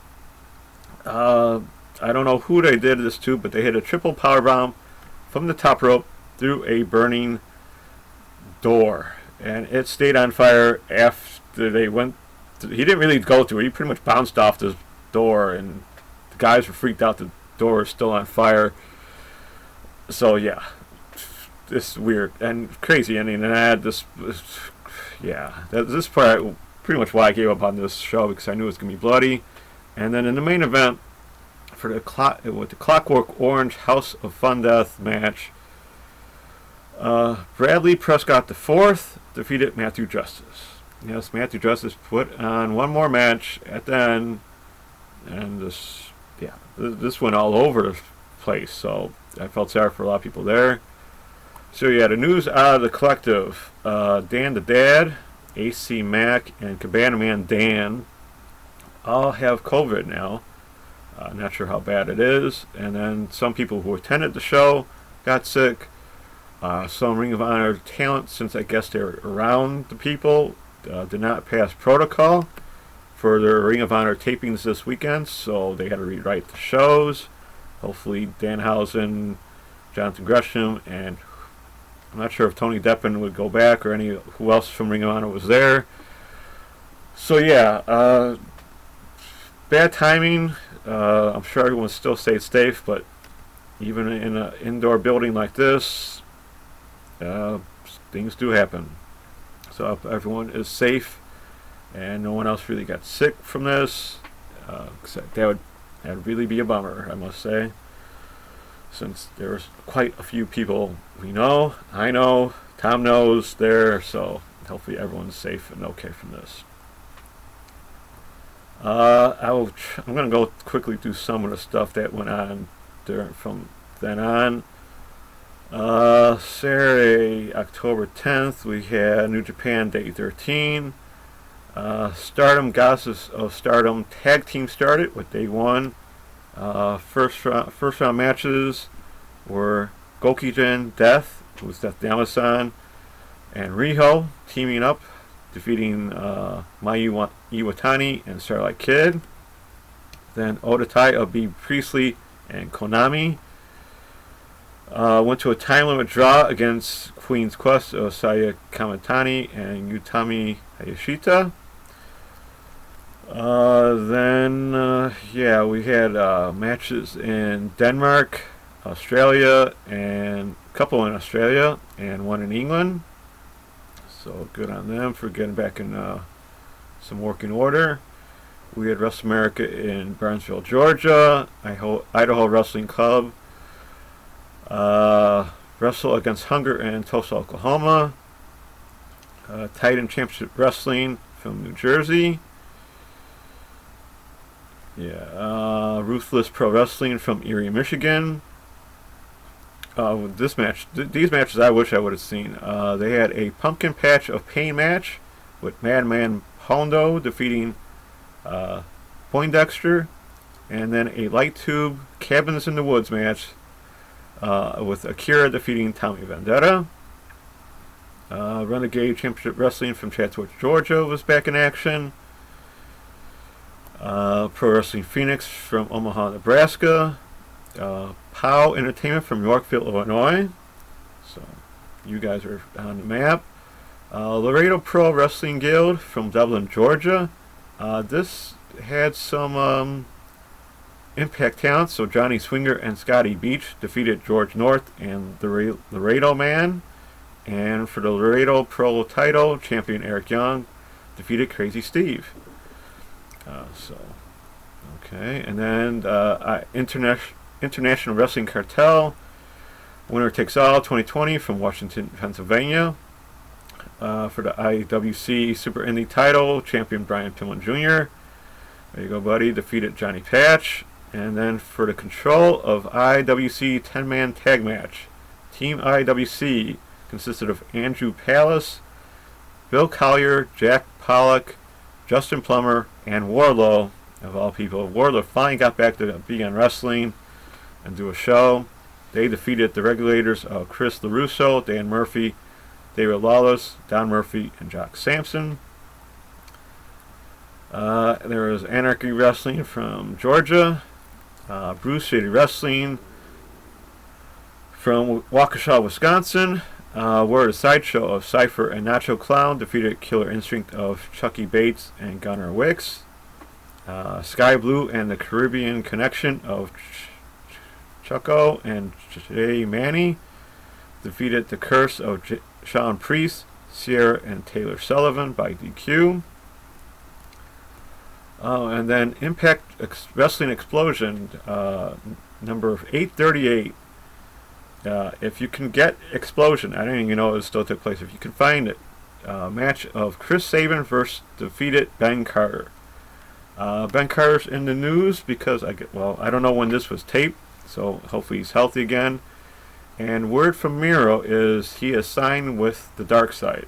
I don't know who they did this to, but they hit a triple powerbomb from the top rope through a burning door, and it stayed on fire after they went. He didn't really go through it. He pretty much bounced off the door, and the guys were freaked out. The door is still on fire. So yeah, it's weird and crazy. I mean, and I had this is probably pretty much why I gave up on this show, because I knew it was gonna be bloody. And then in the main event for the Clockwork Orange House of Fun Death match, Bradley Prescott IV defeated Matthew Justice. Yes, Matthew Justice put on one more match at the end, and this went all over the place. So I felt sorry for a lot of people there. So yeah, the news out of the collective: Dan the Dad, AC Mac, and Cabana Man Dan all have COVID now. Not sure how bad it is. And then some people who attended the show got sick. Some Ring of Honor talent, since I guess they're around the people, did not pass protocol for their Ring of Honor tapings this weekend, so they had to rewrite the shows. Hopefully Danhausen, Jonathan Gresham, and I'm not sure if Tony Deppen would go back or who else from Ring of Honor was there. So yeah, bad timing. I'm sure everyone still stayed safe, but even in an indoor building like this, things do happen. So I hope everyone is safe and no one else really got sick from this. That would really be a bummer, I must say, since there's quite a few people we know, I know, Tom knows there, so hopefully everyone's safe and okay from this. I'm going to go quickly through some of the stuff that went on from then on. Saturday, October 10th, we had New Japan Day 13. Stardom Goddesses of Stardom tag team started with Day 1. First round matches were Gokujin Death, who's Death Damasan, and Riho teaming up, defeating Mayu Iwatani and Starlight Kid. Then Odatai of B. Priestley and Konami went to a time limit draw against Queen's Quest of Saya Kamatani and Utami Hayashita. We had matches in Denmark, Australia, and a couple in Australia, and one in England. So good on them for getting back in some working order. We had Wrestle America in Burnsville, Georgia, Idaho Wrestling Club, Wrestle Against Hunger in Tulsa, Oklahoma, Titan Championship Wrestling from New Jersey, Ruthless Pro Wrestling from Erie, Michigan. These matches I wish I would have seen. They had a Pumpkin Patch of Pain match with Madman Hondo defeating Poindexter, and then a Light Tube Cabins in the Woods match with Akira defeating Tommy Vendetta. Renegade Championship Wrestling from Chatsworth, Georgia was back in action. Pro Wrestling Phoenix from Omaha, Nebraska. POW Entertainment from Yorkville, Illinois. So you guys are on the map. Laredo Pro Wrestling Guild from Dublin, Georgia. This had some Impact talent, so Johnny Swinger and Scotty Beach defeated George North and the Laredo Man. And for the Laredo Pro title, champion Eric Young defeated Crazy Steve. And then International Wrestling Cartel Winner takes all 2020 from Washington, Pennsylvania. For the IWC Super Indie title, champion Brian Pillman Jr. There you go, buddy. Defeated Johnny Patch. And then for the control of IWC 10-man tag match, Team IWC consisted of Andrew Palace, Bill Collier, Jack Pollock, Justin Plummer, and Wardlow. Of all people, Wardlow finally got back to be on wrestling and do a show. They defeated the regulators of Chris LaRusso, Dan Murphy, David Lawless, Don Murphy, and Jock Sampson. There was Anarchy Wrestling from Georgia, Bruce City Wrestling from Waukesha, Wisconsin, where the sideshow of Cypher and Nacho Clown defeated Killer Instinct of Chucky Bates and Gunnar Wicks. Sky Blue and the Caribbean Connection of Chucko and Jay Manny defeated the Curse of Sean Priest, Sierra, and Taylor Sullivan by DQ. And then Impact Wrestling Explosion, number 838. If you can get Explosion, I don't even know it still took place. If you can find it, match of Chris Sabin versus defeated Ben Carter. Ben Carter's in the news because I don't know when this was taped, so hopefully he's healthy again. And word from Miro is he is signed with the Dark Side.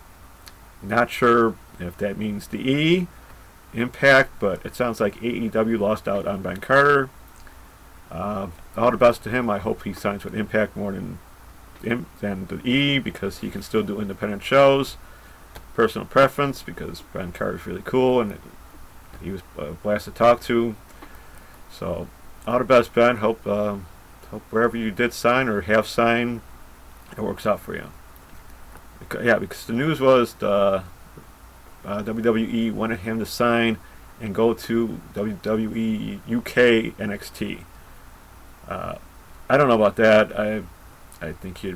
Not sure if that means the E, Impact, but it sounds like AEW lost out on Ben Carter. All the best to him. I hope he signs with Impact more than the E, because he can still do independent shows. Personal preference, because Ben Carter's really cool and he was a blast to talk to. So all the best, Ben. Hope wherever you did sign or have signed, it works out for you. Because the news was the WWE wanted him to sign and go to WWE UK NXT. I don't know about that. I think he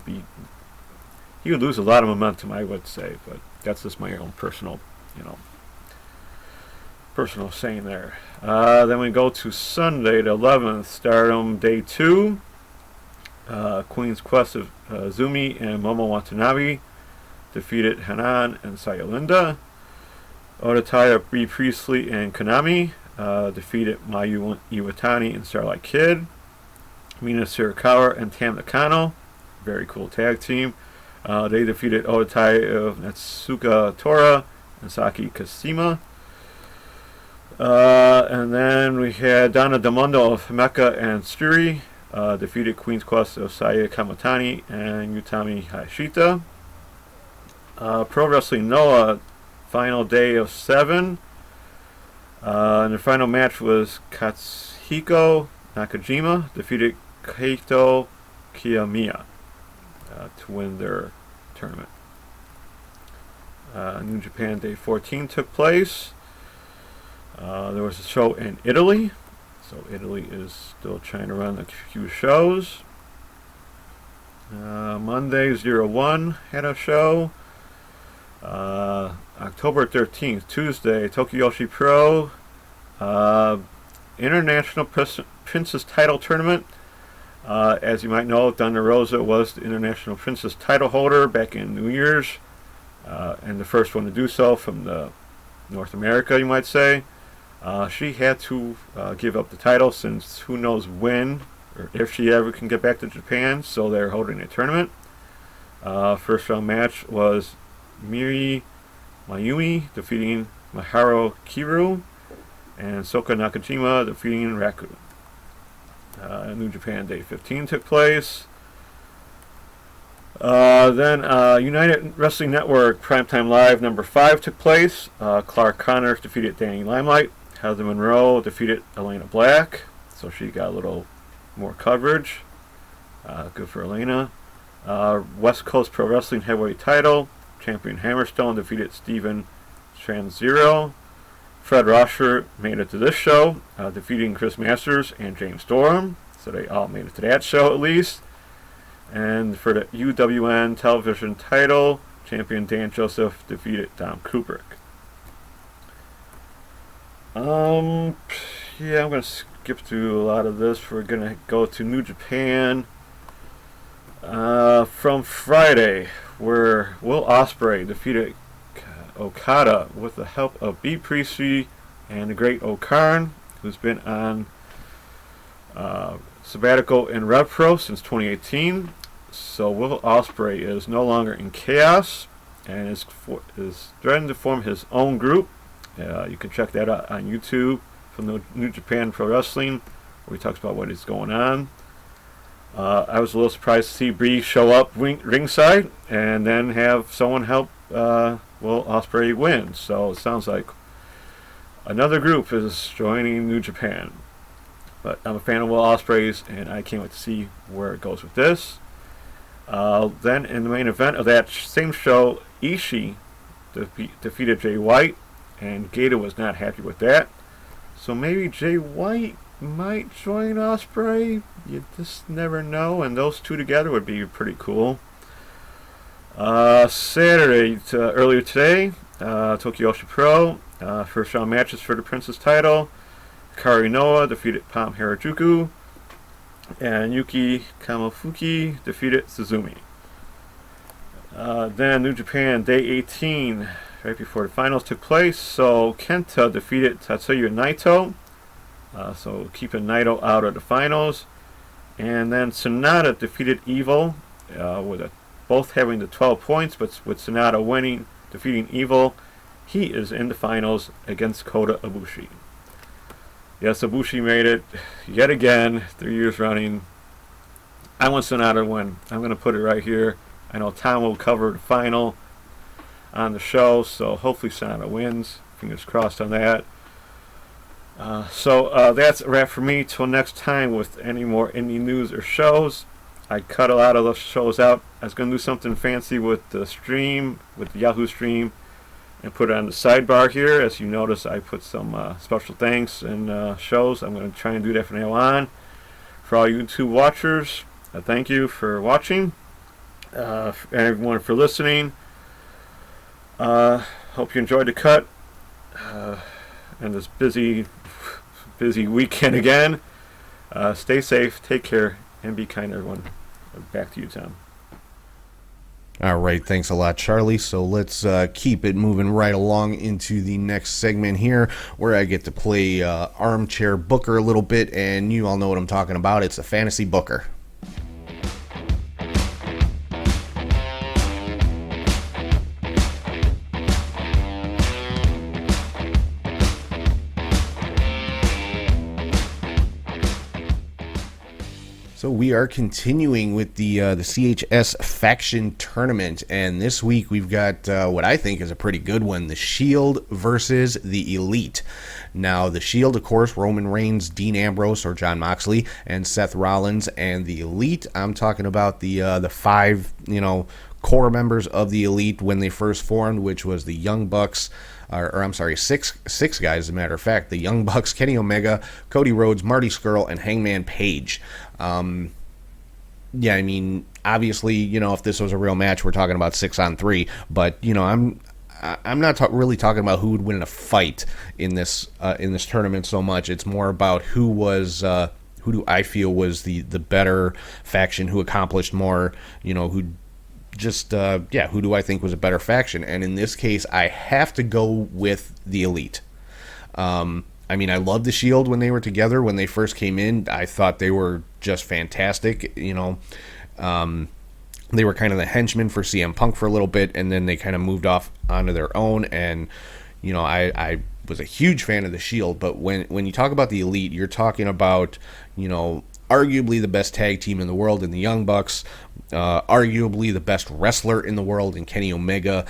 would lose a lot of momentum, I would say, but that's just my own personal saying there. Then we go to Sunday the 11th, Stardom Day 2. Queen's Quest of Zumi and Momo Watanabe defeated Hanan and Sayalinda. Otataya, Bea Priestley, and Konami defeated Mayu Iwatani and Starlight Kid. Mina Shirakawa and Tam Nakano, very cool tag team. They defeated Otataya of Natsuka Tora and Saki Kashima. And then we had Donna Damondo of Himeka and Sturi defeated Queen's Quest of Saya Kamatani and Utami Hayashita. Pro Wrestling Noah, final day of 7. And the final match was Katsuhiko Nakajima defeated Kaito Kiyomiya to win their tournament. New Japan Day 14 took place. There was a show in Italy, so Italy is still trying to run a few shows. Monday 01 had a show. October 13th, Tuesday, Tokiyoshi Pro International Princess Title Tournament. As you might know, Thunder Rosa was the International Princess title holder back in New Year's, and the first one to do so from the North America, you might say. She had to give up the title since who knows when or if she ever can get back to Japan, so they're holding a tournament. First round match was Miri Mayumi defeating Maharo Kiru and Soka Nakajima defeating Raku. New Japan Day 15 took place. Then United Wrestling Network Primetime Live number 5 took place. Clark Connors defeated Danny Limelight. Heather Monroe defeated Elena Black, so she got a little more coverage. Good for Elena. West Coast Pro Wrestling Heavyweight Title, champion Hammerstone defeated Steven Tranzero. Fred Rosher made it to this show, defeating Chris Masters and James Storm, so they all made it to that show at least. And for the UWN television title, champion Dan Joseph defeated Dom Kubrick. I'm going to skip through a lot of this. We're going to go to New Japan. From Friday, where Will Ospreay defeated Okada with the help of B. Priestley and the great O'Karn, who's been on sabbatical in Rev Pro since 2018. So Will Ospreay is no longer in Chaos and is threatening to form his own group. You can check that out on YouTube from the New Japan Pro Wrestling, where he talks about what is going on. I was a little surprised to see Bree show up ringside and then have someone help Will Ospreay win. So it sounds like another group is joining New Japan. But I'm a fan of Will Ospreay's, and I can't wait to see where it goes with this. Then in the main event of that same show, Ishii defeated Jay White, and Gator was not happy with that. So maybe Jay White might join Ospreay. You just never know, and those two together would be pretty cool. Saturday, earlier today, Tokyo Ocean Pro, first round matches for the Princess title. Kari Noah defeated Pam Harajuku, and Yuki Kamafuki defeated Suzumi. Then New Japan Day 18, right before the finals took place. So Kenta defeated Tatsuya Naito, so keeping Naito out of the finals. And then Sonata defeated Evil, with both having the 12 points, but with Sonata defeating Evil, he is in the finals against Kota Ibushi. Yes, Ibushi made it yet again, 3 years running. I want Sonata to win. I'm going to put it right here. I know Tom will cover the final on the show, so hopefully Sonata wins. Fingers crossed on that. So that's a wrap for me. Till next time with any more indie news or shows. I cut a lot of those shows out. I was going to do something fancy with the stream, with the Yahoo stream, and put it on the sidebar here. As you notice, I put some special thanks and shows. I'm going to try and do that from now on. For all YouTube watchers, thank you for watching. And everyone for listening. Hope you enjoyed the cut. And this busy weekend again. Stay safe, take care, and be kind, everyone. Back to you, Tom. All right, thanks a lot, Charlie. So let's keep it moving right along into the next segment here, where I get to play Armchair Booker a little bit, and you all know what I'm talking about. It's a Fantasy Booker. So we are continuing with the CHS Faction Tournament, and this week we've got what I think is a pretty good one, the Shield versus the Elite. Now, the Shield, of course, Roman Reigns, Dean Ambrose, or Jon Moxley, and Seth Rollins, and the Elite, I'm talking about the five, core members of the Elite when they first formed, which was the Young Bucks, or I'm sorry, six guys, as a matter of fact, the Young Bucks, Kenny Omega, Cody Rhodes, Marty Scurll, and Hangman Page. Yeah, I mean, obviously, if this was a real match, we're talking about 6-on-3, but, I'm not really talking about who would win in a fight in this tournament so much. It's more about who do I feel was the better faction, who accomplished more, who do I think was a better faction? And in this case, I have to go with the Elite. I mean, I loved the Shield when they were together. When they first came in, I thought they were just fantastic. They were kind of the henchmen for CM Punk for a little bit, and then they kind of moved off onto their own. And, I was a huge fan of the Shield. But when you talk about the Elite, you're talking about, arguably the best tag team in the world in the Young Bucks, arguably the best wrestler in the world in Kenny Omega,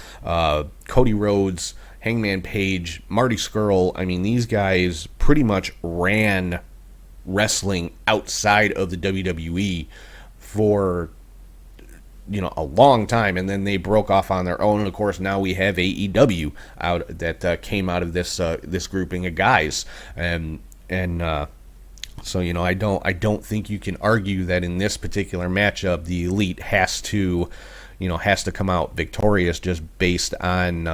Cody Rhodes, Hangman Page, Marty Scurll. I mean, these guys pretty much ran wrestling outside of the WWE for a long time, and then they broke off on their own. And of course, now we have AEW out that came out of this grouping of guys, so I don't think you can argue that in this particular matchup the Elite has to come out victorious just based on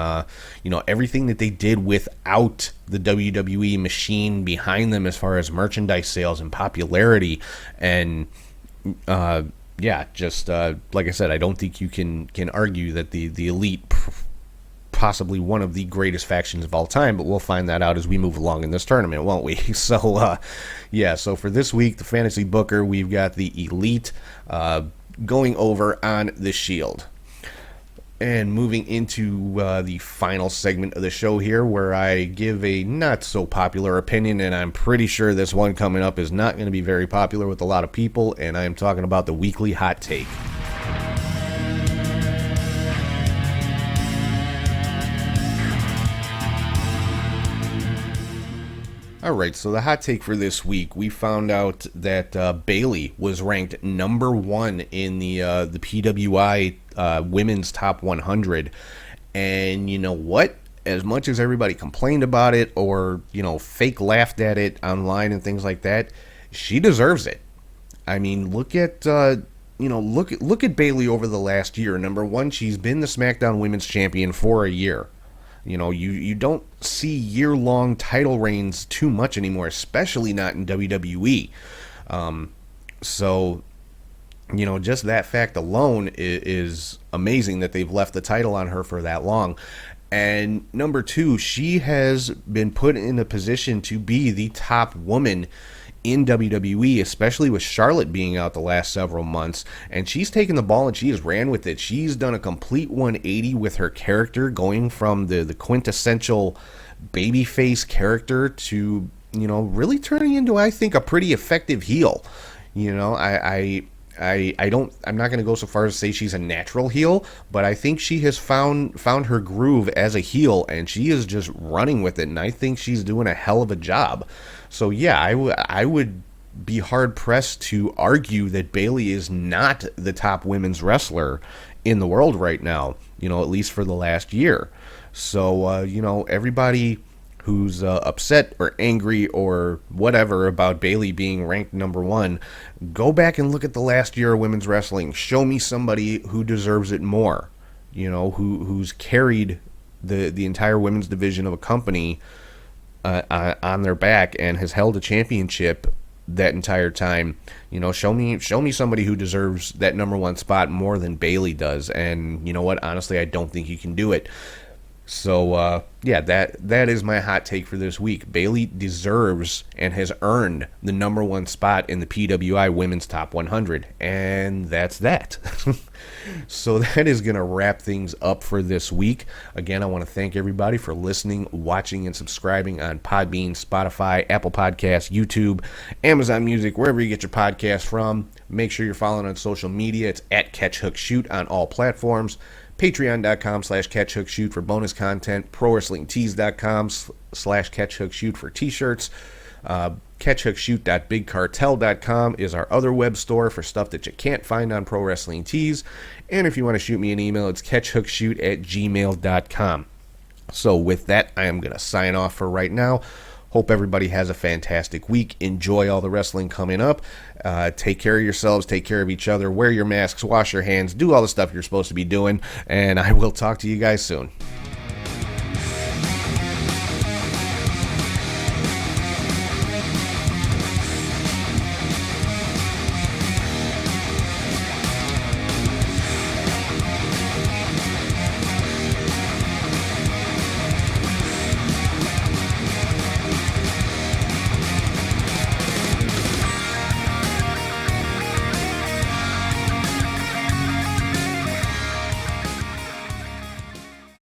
everything that they did without the WWE machine behind them as far as merchandise sales and popularity, and yeah, just like I said, I don't think you can argue that the Elite, possibly one of the greatest factions of all time, but we'll find that out as we move along in this tournament, won't we? So, yeah, so for this week, the Fantasy Booker, we've got the Elite going over on the Shield. And moving into the final segment of the show here, where I give a not-so-popular opinion, and I'm pretty sure this one coming up is not going to be very popular with a lot of people, and I am talking about the weekly hot take. Alright, so the hot take for this week, we found out that Bayley was ranked number 1 in the PWI Women's Top 100. And you know what? As much as everybody complained about it or, fake laughed at it online and things like that, she deserves it. I mean, look at Bayley over the last year. Number 1, she's been the SmackDown Women's Champion for a year. You don't see year-long title reigns too much anymore, especially not in WWE. So, just that fact alone is amazing that they've left the title on her for that long. And number 2, she has been put in a position to be the top woman in WWE, especially with Charlotte being out the last several months, and she's taken the ball and she has ran with it. She's done a complete 180 with her character, going from the quintessential babyface character to, really turning into, I think, a pretty effective heel. I'm not going to go so far as to say she's a natural heel, but I think she has found her groove as a heel, and she is just running with it, and I think she's doing a hell of a job. So yeah, I would be hard pressed to argue that Bayley is not the top women's wrestler in the world right now, at least for the last year. So everybody who's upset or angry or whatever about Bayley being ranked number 1, go back and look at the last year of women's wrestling. Show me somebody who deserves it more, who's carried the entire women's division of a company on their back and has held a championship that entire time. Show me somebody who deserves that number 1 spot more than Bayley does. And you know what? Honestly, I don't think you can do it. So, yeah, that is my hot take for this week. Bayley deserves and has earned the number 1 spot in the PWI Women's Top 100, and that's that. So that is going to wrap things up for this week. Again, I want to thank everybody for listening, watching, and subscribing on Podbean, Spotify, Apple Podcasts, YouTube, Amazon Music, wherever you get your podcasts from. Make sure you're following on social media. It's at catchhookshoot on all platforms. Patreon.com/catchhookshoot for bonus content. ProWrestlingTees.com/catchhookshoot for t-shirts. Catchhookshoot.bigcartel.com is our other web store for stuff that you can't find on Pro Wrestling Tees. And if you want to shoot me an email, it's catchhookshoot@gmail.com. So with that, I am going to sign off for right now. Hope everybody has a fantastic week. Enjoy all the wrestling coming up. Take care of yourselves. Take care of each other. Wear your masks. Wash your hands. Do all the stuff you're supposed to be doing. And I will talk to you guys soon.